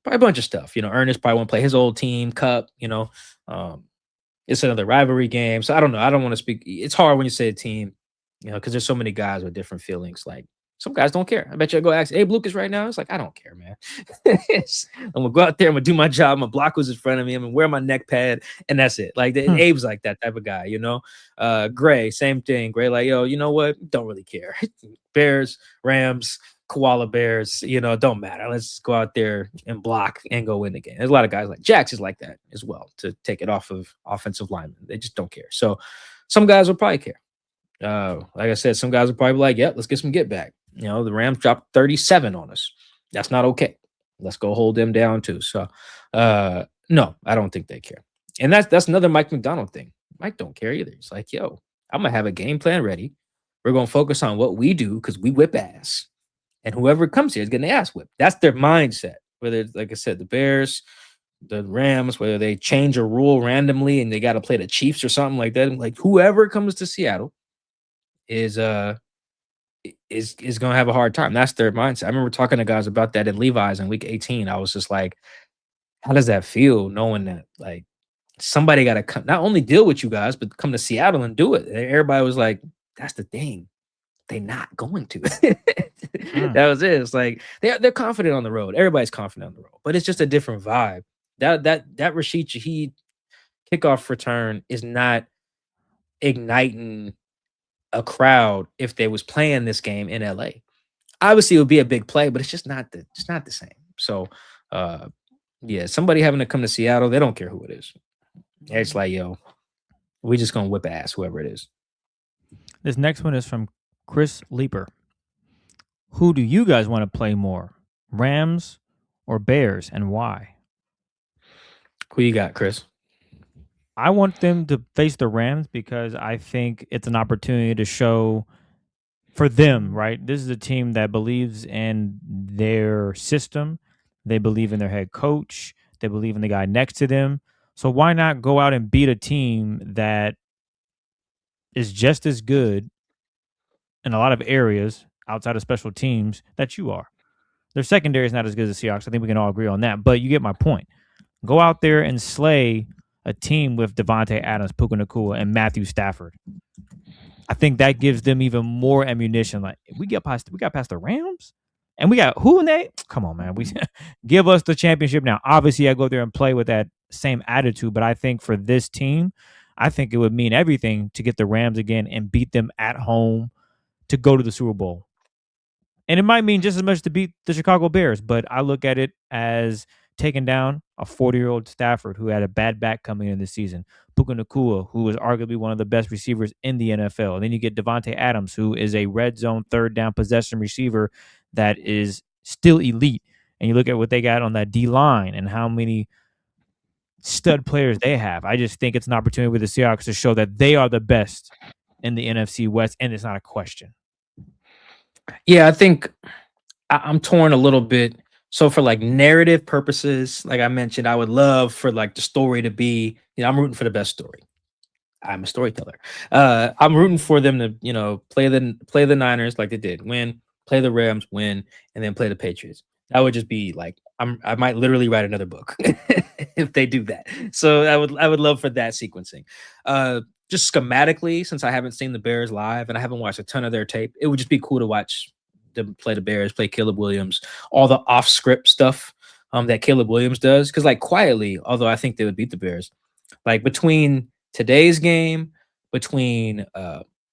a bunch of stuff. Ernest probably want to play his old team, Cup. It's another rivalry game. So I don't know. I don't want to speak. It's hard when you say a team, because there's so many guys with different feelings. Like some guys don't care. I bet you I'll go ask Abe Lucas right now. It's like, I don't care, man. I'm going to go out there. I'm going to do my job. My block was in front of me. I'm going to wear my neck pad. And that's it. Like Abe's like that type of guy, Gray, same thing. Gray, like, yo, you know what? Don't really care. Bears, Rams, koala bears, don't matter. Let's go out there and block and go win the game. There's a lot of guys like Jax is like that as well, to take it off of offensive linemen. They just don't care. So some guys will probably care. Like I said, some guys will probably be like, let's get some get back. The Rams dropped 37 on us. That's not okay. Let's go hold them down too. So no, I don't think they care. And that's another Mike McDonald thing. Mike don't care either. It's like, yo, I'm gonna have a game plan ready. We're gonna focus on what we do because we whip ass. And whoever comes here is getting their ass whipped. That's their mindset. Whether it's, like I said, the Bears, the Rams, whether they change a rule randomly and they got to play the Chiefs or something like that. Like whoever comes to Seattle is going to have a hard time. That's their mindset. I remember talking to guys about that in Levi's in week 18. I was just like, how does that feel knowing that like somebody got to come, not only deal with you guys, but come to Seattle and do it? And everybody was like, that's the thing. They're not going to. That was it. It's like they're confident on the road. Everybody's confident on the road, but it's just a different vibe. That Rashid Shaheed kickoff return is not igniting a crowd if they was playing this game in LA. Obviously, it would be a big play, but it's just not the same. So, somebody having to come to Seattle, they don't care who it is. It's like, yo, we just gonna whip ass whoever it is. This next one is from Chris Leeper. Who do you guys want to play more, Rams or Bears, and why? Who you got, Chris? I want them to face the Rams because I think it's an opportunity to show for them, right? This is a team that believes in their system. They believe in their head coach. They believe in the guy next to them. So why not go out and beat a team that is just as good in a lot of areas outside of special teams that you are? Their secondary is not as good as the Seahawks. I think we can all agree on that. But you get my point. Go out there and slay a team with Devontae Adams, Puka Nacua, and Matthew Stafford. I think that gives them even more ammunition. Like we got past the Rams, and we got who in that? Come on, man. We give us the championship now. Obviously, I go there and play with that same attitude, but I think for this team, I think it would mean everything to get the Rams again and beat them at home to go to the Super Bowl. And it might mean just as much to beat the Chicago Bears, but I look at it as taking down a 40-year-old Stafford who had a bad back coming in this season. Puka Nacua, who is arguably one of the best receivers in the NFL. And then you get Devontae Adams, who is a red zone third down possession receiver that is still elite. And you look at what they got on that D-line and how many stud players they have. I just think it's an opportunity with the Seahawks to show that they are the best in the NFC West, and it's not a question. Yeah, I think I'm torn a little bit. So for like narrative purposes, like I mentioned, I would love for like the story to be, I'm rooting for the best story. I'm a storyteller. I'm rooting for them to, play the Niners like they did, win, play the Rams, win, and then play the Patriots. That would just be like I might literally write another book if they do that. So I would love for that sequencing. Just schematically, since I haven't seen the Bears live and I haven't watched a ton of their tape, it would just be cool to watch them play the Bears, play Caleb Williams, all the off script stuff that Caleb Williams does. Because like quietly, although I think they would beat the Bears, like between today's game, between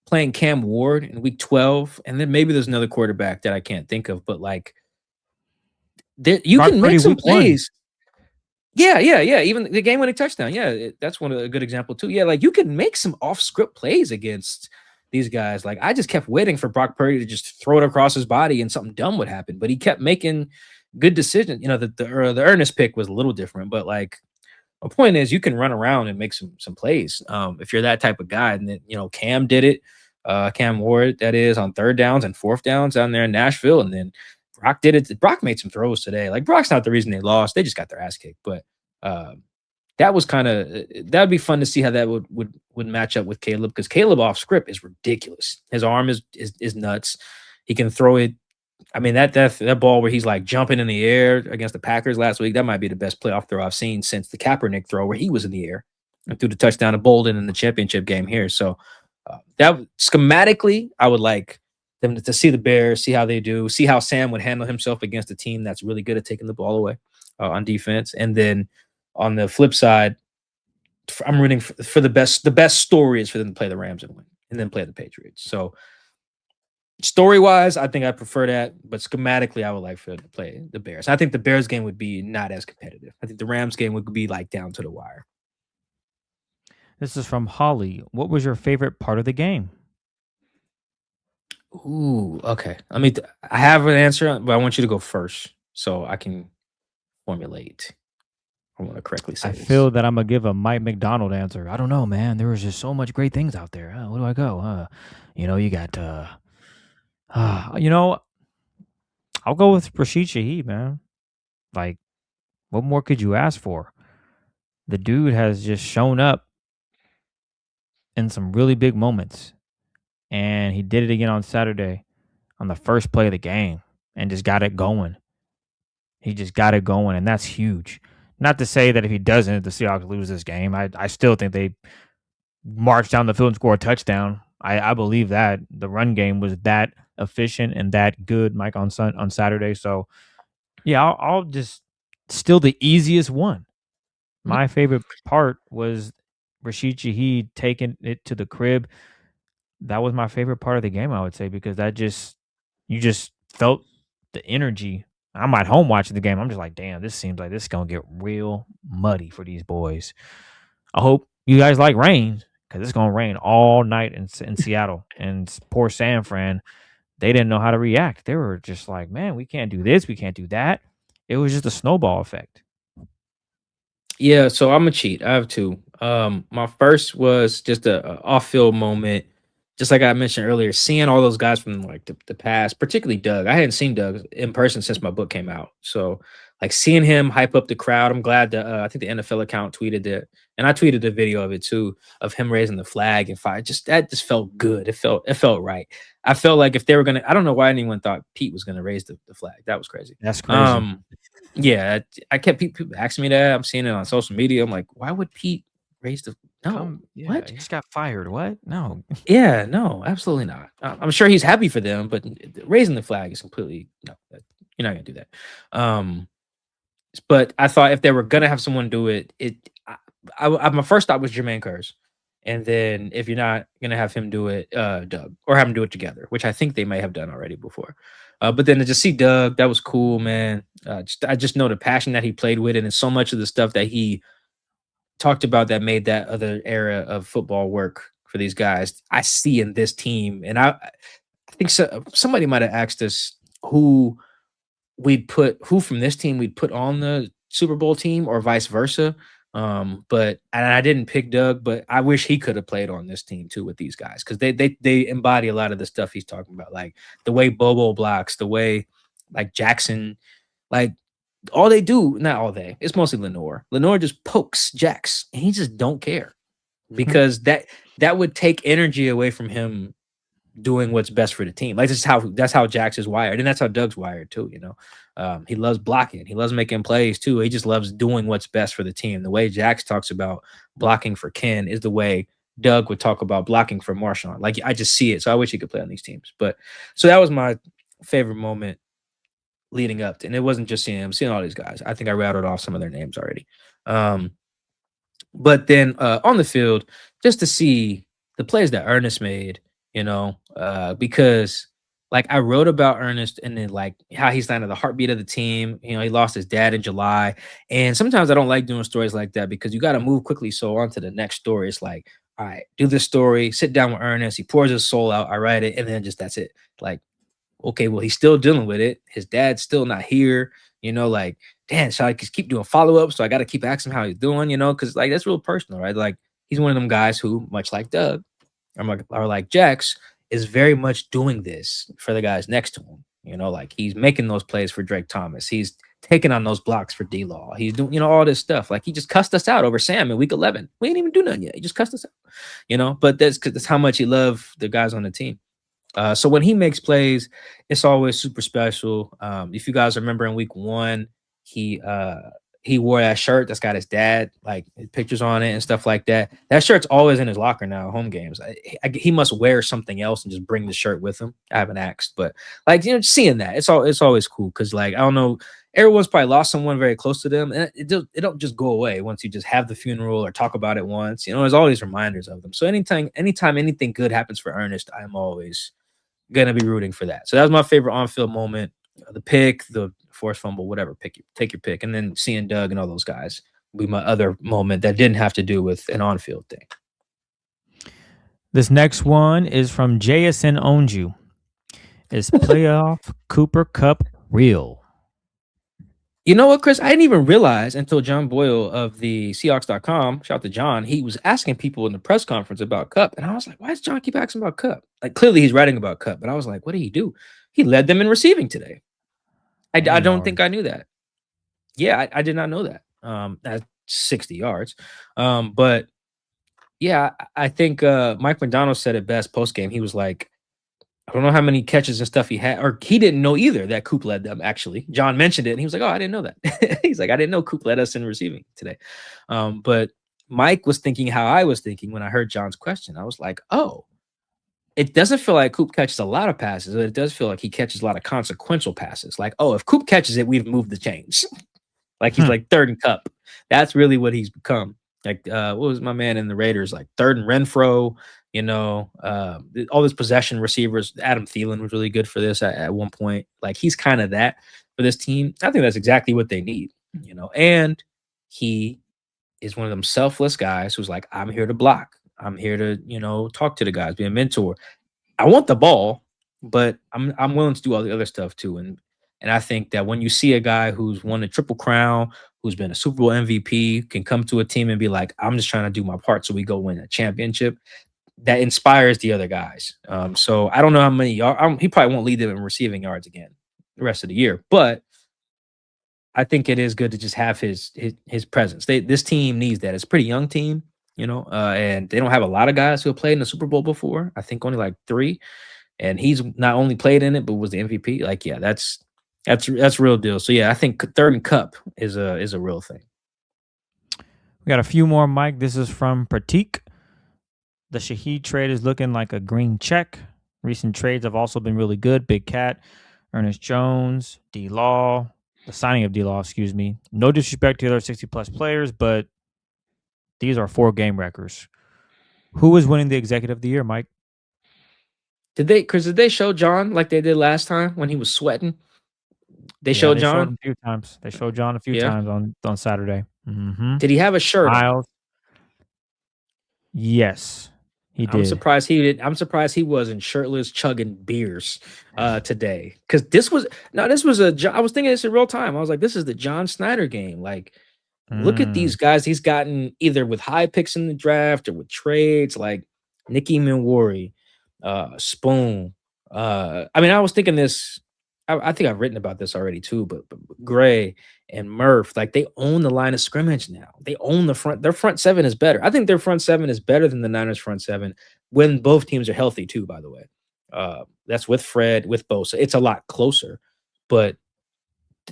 playing Cam Ward in week 12, and then maybe there's another quarterback that I can't think of, but like you can make some plays. Yeah. Even the game-winning touchdown. Yeah, that's a good example too. Yeah, like you can make some off-script plays against these guys. Like I just kept waiting for Brock Purdy to just throw it across his body and something dumb would happen, but he kept making good decisions. The Ernest pick was a little different, but like my point is you can run around and make some plays if you're that type of guy. And then Cam did it. Cam Ward, that is, on third downs and fourth downs down there in Nashville, and then Brock did it. Brock made some throws today. Like Brock's not the reason they lost; they just got their ass kicked. But that would be fun to see how that would match up with Caleb, because Caleb off script is ridiculous. His arm is nuts. He can throw it. I mean that ball where he's like jumping in the air against the Packers last week. That might be the best playoff throw I've seen since the Kaepernick throw where he was in the air and threw the touchdown to Bolden in the championship game here. So that schematically, I would like them to see the Bears, see how they do, see how Sam would handle himself against a team that's really good at taking the ball away on defense. And then on the flip side, I'm rooting for the best. The best story is for them to play the Rams and win, and then play the Patriots. So story-wise, I think I prefer that, but schematically, I would like for them to play the Bears. I think the Bears game would be not as competitive. I think the Rams game would be like down to the wire. This is from Holly. What was your favorite part of the game? Ooh, okay. I have an answer, but I want you to go first so I can formulate. I want to correctly say I this. feel that I'm going to give a Mike McDonald answer. I don't know, man. There was just so much great things out there. Where do I go? You got, I'll go with Rashid Shaheed, man. Like, what more could you ask for? The dude has just shown up in some really big moments. And he did it again on Saturday on the first play of the game and just got it going. He just got it going, and that's huge. Not to say that if he doesn't, the Seahawks lose this game. I still think they march down the field and score a touchdown. I believe that. The run game was that efficient and that good, Mike, on Saturday. So, yeah, I'll just still the easiest one. My favorite part was Rashid Shaheed taking it to the crib. That was my favorite part of the game, I would say, because you just felt the energy. I'm at home watching the game. I'm just like, damn, this seems like this is going to get real muddy for these boys. I hope you guys like rain, because it's going to rain all night in Seattle. And poor San Fran, they didn't know how to react. They were just like, man, we can't do this. We can't do that. It was just a snowball effect. Yeah, so I'm a cheat. I have two. My first was just a off-field moment. Just like I mentioned earlier, seeing all those guys from like the past, particularly Doug. I hadn't seen Doug in person since my book came out. So like seeing him hype up the crowd, I'm glad that I think the NFL account tweeted it, and I tweeted the video of it too, of him raising the flag and fire. That just felt good. It felt right. I felt like if they were gonna, I don't know why anyone thought Pete was gonna raise the flag. That was crazy. That's crazy. Yeah, I kept people asking me that. I'm seeing it on social media. I'm like, why would Pete raise the? No, what? He just got fired. What? No. Yeah, no, absolutely not. I'm sure he's happy for them, but raising the flag is completely no. You're not gonna do that. But I thought if they were gonna have someone do it, my first thought was Jermaine Kearse, and then if you're not gonna have him do it, Doug, or have him do it together, which I think they may have done already before. But then to just see Doug, that was cool, man. I just know the passion that he played with, and so much of the stuff that he talked about that made that other era of football work for these guys. I see in this team, and I think somebody might have asked us who from this team we'd put on the Super Bowl team or vice versa. But I didn't pick Doug, but I wish he could have played on this team too with these guys because they embody a lot of the stuff he's talking about, like the way Bobo blocks, the way like Jackson, like all they do, not all they, it's mostly Lenore. Lenore just pokes Jax and he just don't care because that would take energy away from him doing what's best for the team. Like that's how Jax is wired, and that's how Doug's wired too. He loves blocking, he loves making plays too. He just loves doing what's best for the team. The way Jax talks about blocking for Ken is the way Doug would talk about blocking for Marshawn. Like I just see it, so I wish he could play on these teams. But so that was my favorite moment leading up to, and it wasn't just seeing all these guys. I think I rattled off some of their names already. But then on the field, just to see the plays that Ernest made, because like I wrote about Ernest and then like how he's kind of the heartbeat of the team. He lost his dad in July. And sometimes I don't like doing stories like that because you got to move quickly. So on to the next story. It's like, all right, do this story, sit down with Ernest. He pours his soul out. I write it. And then that's it. Like, okay, well, he's still dealing with it. His dad's still not here. Like, damn, so I just keep doing follow-ups. So I got to keep asking him how he's doing, because like that's real personal, right? Like he's one of them guys who, much like Doug or like Jax, is very much doing this for the guys next to him. Like he's making those plays for Drake Thomas. He's taking on those blocks for D-Law. He's doing, all this stuff. Like he just cussed us out over Sam in week 11. We ain't even do nothing yet. He just cussed us out, but that's how much he loved the guys on the team. So when he makes plays, it's always super special. If you guys remember in week 1, he wore that shirt that's got his dad like pictures on it and stuff like that. That shirt's always in his locker now, home games. He must wear something else and just bring the shirt with him. I haven't asked, but like seeing that, it's always cool because like I don't know, everyone's probably lost someone very close to them, and it don't just go away once you just have the funeral or talk about it once. There's always reminders of them. So anytime anything good happens for Ernest, I'm always gonna be rooting for that. So that was my favorite on-field moment. The pick, the forced fumble, whatever. Take your pick, and then seeing Doug and all those guys will be my other moment that didn't have to do with an on-field thing. This next one is from JSN Onju. Is playoff Cooper Kupp real? You know what, Chris? I didn't even realize until John Boyle of the Seahawks.com, shout out to John, he was asking people in the press conference about Kupp. And I was like, why does John keep asking about Kupp? Like, clearly he's writing about Kupp. But I was like, what did he do? He led them in receiving today. I don't think I knew that. Yeah, I did not know that. At 60 yards. But yeah, I think Mike McDonald said it best post-game. He was like, I don't know how many catches and stuff he had, or he didn't know either that Coop led them, actually. John mentioned it, and he was like, oh, I didn't know that. He's like, I didn't know Coop led us in receiving today. But Mike was thinking how I was thinking when I heard John's question. I was like, oh, it doesn't feel like Coop catches a lot of passes, but it does feel like he catches a lot of consequential passes. Like, oh, if Coop catches it, we've moved the chains. Like he's like third and Kupp. That's really what he's become. Like, what was my man in the Raiders? Like third and Renfro. All these possession receivers. Adam Thielen was really good for this at one point. Like he's kind of that for this team. I think that's exactly what they need, and he is one of them selfless guys who's like, I'm here to block. I'm here to, talk to the guys, be a mentor. I want the ball, but I'm willing to do all the other stuff too. And I think that when you see a guy who's won a Triple Crown, who's been a Super Bowl MVP, can come to a team and be like, I'm just trying to do my part so we go win a championship, that inspires the other guys. So I don't know how many yards. He probably won't lead them in receiving yards again the rest of the year, but I think it is good to just have his presence. This team needs that. It's a pretty young team, and they don't have a lot of guys who have played in the Super Bowl before. I think only like 3, and he's not only played in it but was the MVP. Like, yeah, that's real deal. So yeah, I think third and Kupp is a real thing. We got a few more, Mike. This is from Pratik. The Shaheed trade is looking like a green check. Recent trades have also been really good. Big Cat, Ernest Jones, D-Law, the signing of D-Law, excuse me. No disrespect to the other 60-plus players, but these are 4 game records. Who is winning the Executive of the Year, Mike? Did they show John like they did last time when he was sweating? They Yeah, showed they showed John? him a few times. They showed John a few Yeah. times on Saturday. Mm-hmm. Did he have a shirt on? Miles. Yes, he I'm did. surprised he did. I'm surprised he wasn't shirtless chugging beers today. Because this was I was thinking this in real time. I was like, this is the John Snyder game. Like, look at these guys he's gotten either with high picks in the draft or with trades, like Nicky Minwari, Spoon. I mean, I was thinking this. I think I've written about this already too, but Gray and Murph, like they own the line of scrimmage now. They own the front. Their front seven is better. I think their front seven is better than the Niners front seven when both teams are healthy too, by the way. That's with Fred, with Bosa. It's a lot closer, but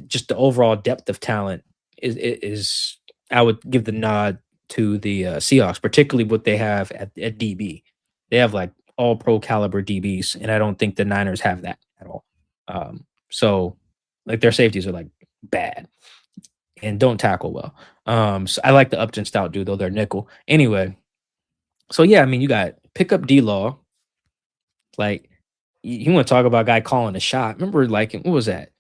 just the overall depth of talent is I would give the nod to the Seahawks, particularly what they have at DB. They have like all pro caliber DBs, and I don't think the Niners have that at all. So like their safeties are like bad and don't tackle well. So I like the Upton Stout dude, though they're nickel. Anyway, so yeah, I mean, you got pick up D-Law. Like, you want to talk about a guy calling a shot. Remember, like, what was that?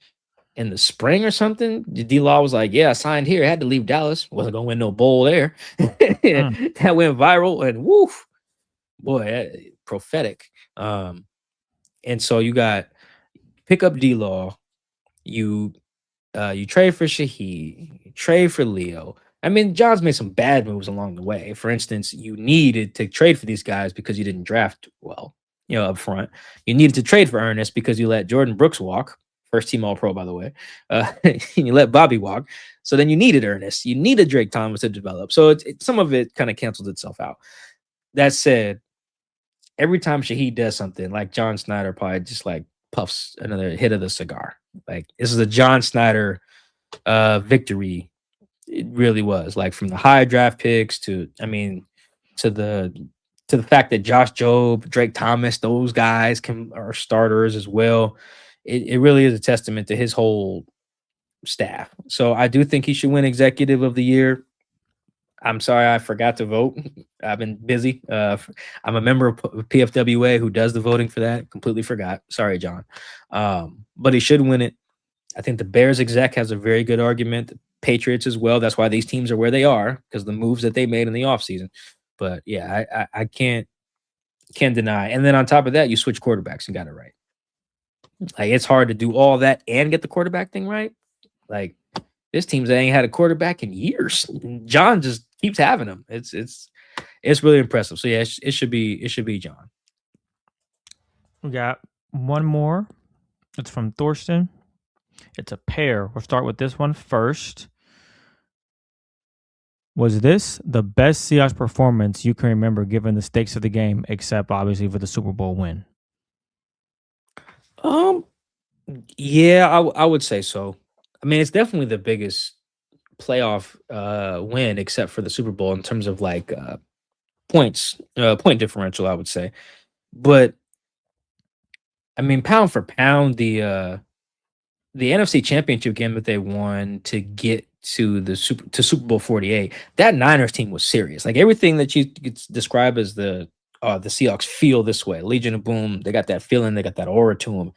In the spring or something? D-Law was like, yeah, I signed here. I had to leave Dallas. Wasn't going to win no bowl there. That went viral and woof. Boy, prophetic. And so you got pick up D-Law. You trade for Shaheed. You trade for Leo. I mean, John's made some bad moves along the way. For instance, you needed to trade for these guys because you didn't draft well, up front. You needed to trade for Ernest because you let Jordan Brooks walk. First team All-Pro, by the way. And you let Bobby walk. So then you needed Ernest. You needed Drake Thomas to develop. So some of it kind of cancels itself out. That said, every time Shaheed does something, like John Snyder probably just like puffs another hit of the cigar. Like, this is a John Snyder victory. It really was, like, from the high draft picks to the fact that Josh Jobe, Drake Thomas, those guys are starters as well. It really is a testament to his whole staff. So I do think he should win Executive of the Year. I'm sorry, I forgot to vote. I've been busy. I'm a member of PFWA who does the voting for that. Completely forgot. Sorry, John. But he should win it. I think the Bears exec has a very good argument. The Patriots as well. That's why these teams are where they are, because the moves that they made in the offseason. But yeah, I can't deny. And then on top of that, you switch quarterbacks and got it right. Like, it's hard to do all that and get the quarterback thing right. Like, this team's ain't had a quarterback in years. John just keeps having them. It's really impressive. So yeah, it should be John. We got one more. It's from Thorsten. It's a pair. We'll start with this one first. Was this the best Seahawks performance you can remember given the stakes of the game, except obviously for the Super Bowl win? Yeah, I would say so. I mean, it's definitely the biggest playoff win except for the Super Bowl in terms of like point differential, I would say. But I mean, pound for pound, the NFC Championship game that they won to get to the Super Bowl 48, that Niners team was serious. Like, everything that you could describe as the Seahawks feel this way. Legion of Boom, they got that feeling, they got that aura to them.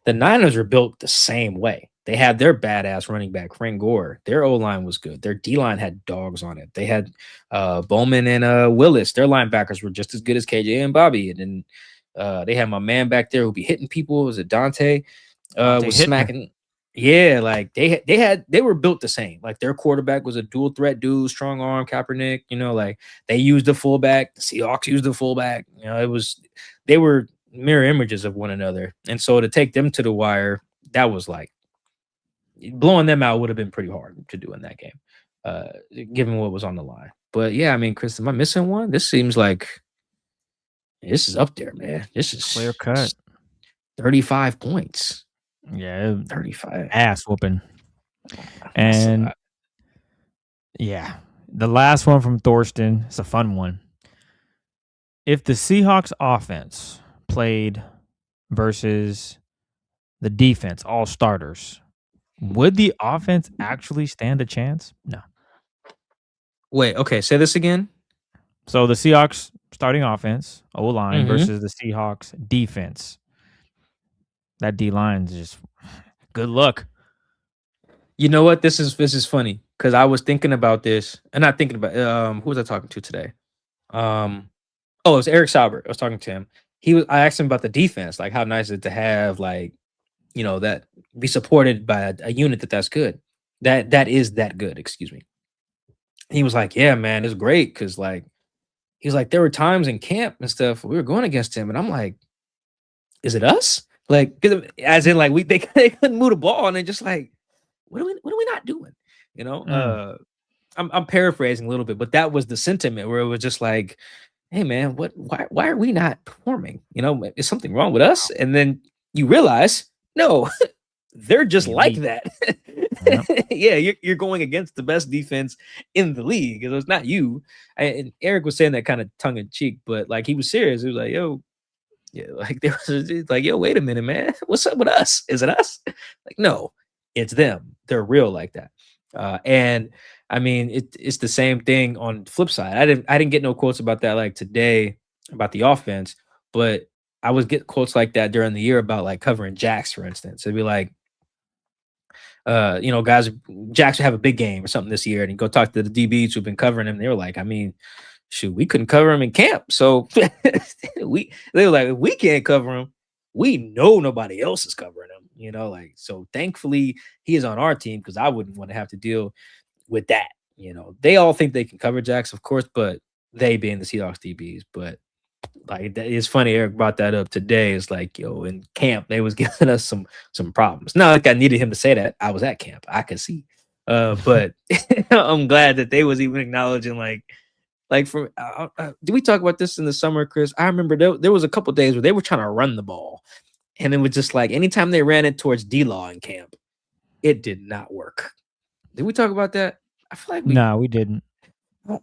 The Niners were built the same way. They had their badass running back, Frank Gore. Their O-line was good. Their D-line had dogs on it. They had Bowman and Willis. Their linebackers were just as good as KJ and Bobby. And then they had my man back there who be hitting people. Was it Dante? Was smacking. Yeah, like they were built the same. Like, their quarterback was a dual threat dude, strong arm, Kaepernick. Like, they used the fullback. The Seahawks used the fullback. They were mirror images of one another. And so to take them to the wire, that was like, blowing them out would have been pretty hard to do in that game, given what was on the line. But yeah, I mean, Chris, am I missing one? This seems like this is up there, man. This is clear cut. 35 points. Yeah, 35. Ass whooping. And yeah, the last one from Thorsten. It's a fun one. If the Seahawks offense played versus the defense, all starters, would the offense actually stand a chance? No. Wait, okay, say this again. So the Seahawks starting offense, O-line, versus the Seahawks defense. That D-line is just good luck. You know what? This is funny because I was thinking about this, and not thinking about who was I talking to today? Oh, it was Eric Saubert. I was talking to him. I asked him about the defense, like how nice is it to have like, that be supported by a unit that's good. That is that good, excuse me. He was like, "Yeah, man, it's great because like he's like there were times in camp and stuff we were going against him, and I'm like, is it us? Like, as in like they couldn't move the ball, and they're just like, what are we not doing? You know, I'm paraphrasing a little bit, but that was the sentiment where it was just like, hey man, why are we not performing? Is something wrong with us? And then you realize, no, they're just like that. Yeah, you're going against the best defense in the league. It's not you. And Eric was saying that kind of tongue in cheek, but like he was serious. He was like, yo, yeah, like there was like, yo, wait a minute, man. What's up with us? Is it us? Like, no, it's them. They're real like that. And I mean, it's the same thing on the flip side. I didn't get no quotes about that like today about the offense, but I was get quotes like that during the year about like covering jacks, for instance. It'd be like, guys, jacks would have a big game or something this year, and you go talk to the DBs who've been covering him. They were like, I mean, shoot, we couldn't cover him in camp, so they were like, if we can't cover him, we know nobody else is covering him. Like so. Thankfully, he is on our team because I wouldn't want to have to deal with that. They all think they can cover jacks, of course, but they being the Seahawks DBs. But like it's funny, Eric brought that up today. It's like, yo, in camp they was giving us some problems. Not like I needed him to say that. I was at camp, I could see. But I'm glad that they was even acknowledging like for did we talk about this in the summer, Chris? I remember there was a couple days where they were trying to run the ball, and it was just like anytime they ran it towards D-Law in camp, it did not work. Did we talk about that? I feel like we didn't.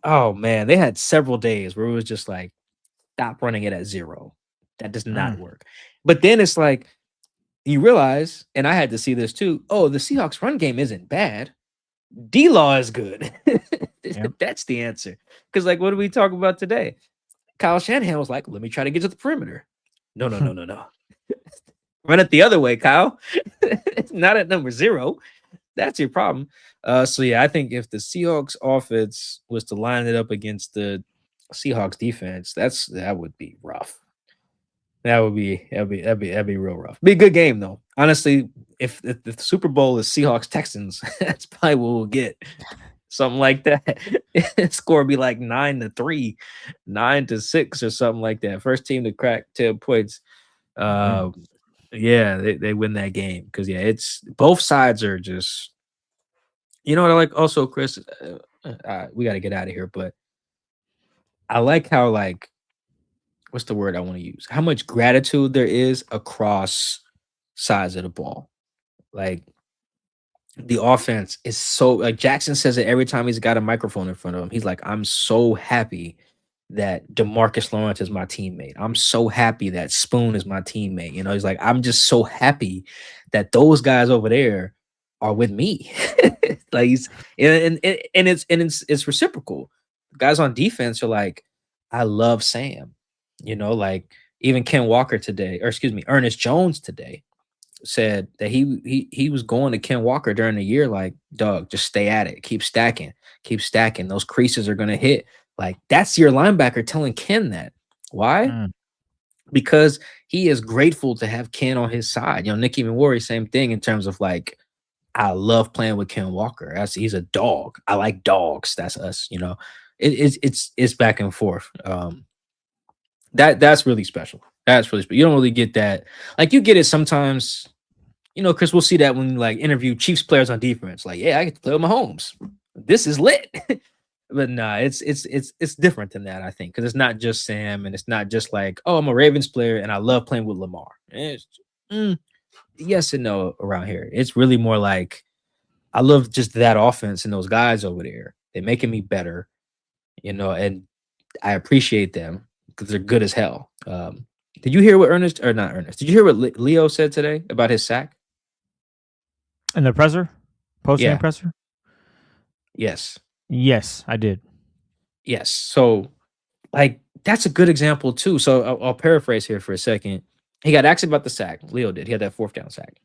Oh man, they had several days where it was just like, stop running it at 0. That does not work. But then it's like you realize, and I had to see this too. Oh, the Seahawks run game isn't bad. D-Law is good. Yep. That's the answer. Because like, what did we talk about today? Kyle Shanahan was like, let me try to get to the perimeter. No. Run it the other way, Kyle. Not at number 0. That's your problem. So yeah, I think if the Seahawks offense was to line it up against the Seahawks defense, that would be rough. That'd be real rough. Be a good game though. Honestly, if the Super Bowl is Seahawks Texans, that's probably what we'll get. Something like that. Score be like 9-3, 9-6, or something like that. First team to crack 10 points. Yeah, they win that game because it's both sides are just. You know what I like also, Chris? We got to get out of here, but I like how like, what's the word I want to use? How much gratitude there is across sides of the ball. Like the offense is so like Jackson says it every time he's got a microphone in front of him. He's like, I'm so happy that DeMarcus Lawrence is my teammate. I'm so happy that Spoon is my teammate. He's like, I'm just so happy that those guys over there are with me. Like it's reciprocal. Guys on defense are like, I love Sam. Like even Ken Walker today, or excuse me, Ernest Jones today said that he was going to Ken Walker during the year like, Doug, just stay at it. Keep stacking. Those creases are gonna hit. Like that's your linebacker telling Ken that. Why? Because he is grateful to have Ken on his side. Nicky Mawari, same thing in terms of like, I love playing with Ken Walker. He's a dog. I like dogs. That's us. It's back and forth. That's really special. That's really special. You don't really get that. Like you get it sometimes. Chris, we'll see that when you like interview Chiefs players on defense. Like, yeah, I get to play with Mahomes. This is lit. But nah, it's different than that. I think because it's not just Sam, and it's not just like, oh, I'm a Ravens player and I love playing with Lamar. Yes and no around here. It's really more like I love just that offense and those guys over there. They're making me better, and I appreciate them because they're good as hell. Did you hear what Did you hear what Leo said today about his sack? In the presser? Post-game presser? Yes. Yes, I did. Yes. So, like, that's a good example too. So I'll paraphrase here for a second. He got asked about the sack. Leo did. He had that fourth down sack.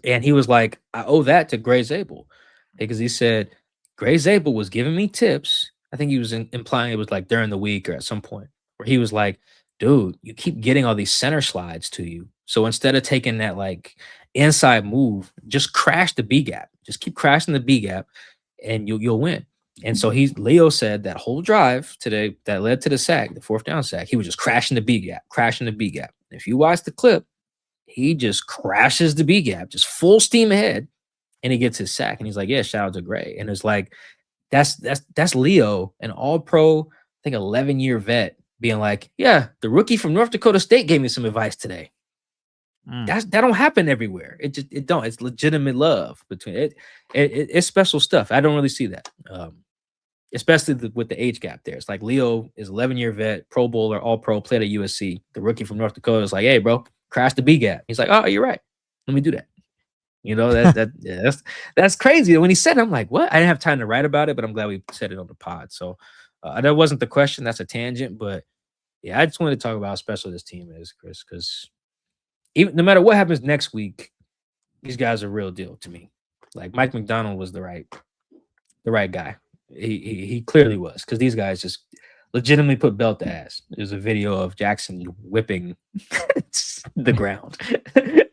And he was like, I owe that to Gray Zabel. Because he said, Gray Zabel was giving me tips. I think he was implying it was like during the week or at some point where he was like, dude, you keep getting all these center slides to you. So instead of taking that like inside move, just crash the B gap. Just keep crashing the B gap and you'll win. And so Leo said that whole drive today that led to the sack, the fourth down sack, he was just crashing the B gap, crashing the B gap. If you watch the clip, he just crashes the B gap, just full steam ahead, and he gets his sack. And he's like, yeah, shout out to Gray. And it's like, that's Leo, an all-pro, I think 11-year vet, being like, yeah, the rookie from North Dakota State gave me some advice today. That don't happen everywhere. It don't. It's legitimate love between it. It's special stuff. I don't really see that. Especially with the age gap there. It's like Leo is 11-year vet, Pro Bowler, all-pro, played at USC. The rookie from North Dakota is like, hey, bro, crash the B gap. He's like, oh, you're right. Let me do that. You know, that's crazy. When he said it, I'm like, what? I didn't have time to write about it, but I'm glad we said it on the pod. So that wasn't the question. That's a tangent. But yeah, I just wanted to talk about how special this team is, Chris, because even no matter what happens next week, these guys are real deal to me. Like Mike McDonald was the right guy. He clearly was, because these guys just legitimately put belt to ass. There's a video of Jackson whipping the ground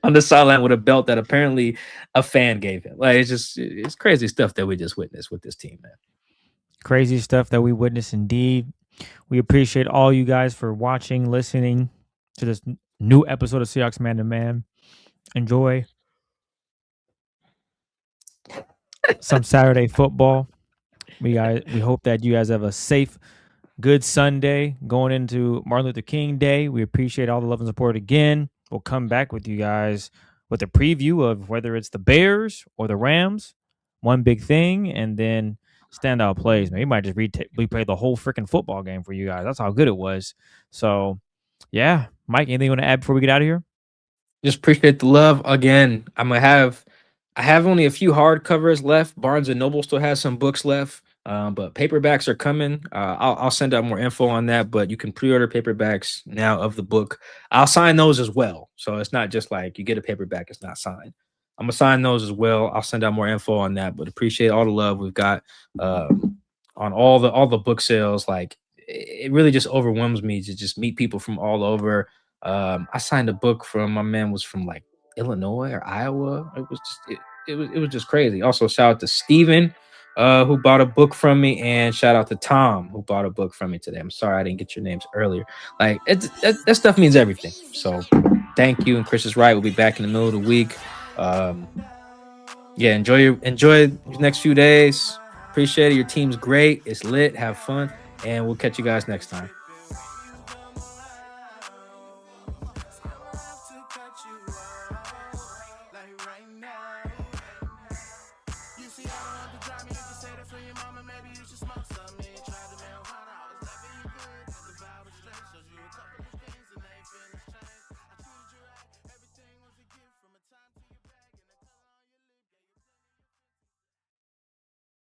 on the sideline with a belt that apparently a fan gave him. Like it's crazy stuff that we just witnessed with this team, man. Crazy stuff that we witnessed indeed. We appreciate all you guys for watching, listening to this new episode of Seahawks Man to Man. Enjoy some Saturday football. We hope that you guys have a safe, good Sunday going into Martin Luther King Day. We appreciate all the love and support again. We'll come back with you guys with a preview of whether it's the Bears or the Rams, one big thing, and then standout plays. Man, we might just replay the whole freaking football game for you guys. That's how good it was. So, yeah. Mike, anything you want to add before we get out of here? Just appreciate the love again. I have only a few hardcovers left. Barnes and Noble still has some books left. But paperbacks are coming. I'll send out more info on that, but you can pre-order paperbacks now of the book. I'll sign those as well. So it's not just like you get a paperback, it's not signed. I'm gonna sign those as well. I'll send out more info on that, but appreciate all the love we've got on all the book sales. Like it really just overwhelms me to just meet people from all over. I signed a book from my man was from like Illinois or Iowa. It was just crazy. Also, shout out to Steven. Who bought a book from me, and shout out to Tom who bought a book from me today. I'm sorry I didn't get your names earlier. Like that stuff means everything. So thank you. And Chris is right. We'll be back in the middle of the week. Yeah, enjoy your next few days. Appreciate it. Your team's great. It's lit. Have fun, and we'll catch you guys next time. Like right now. You see, I don't have to drive me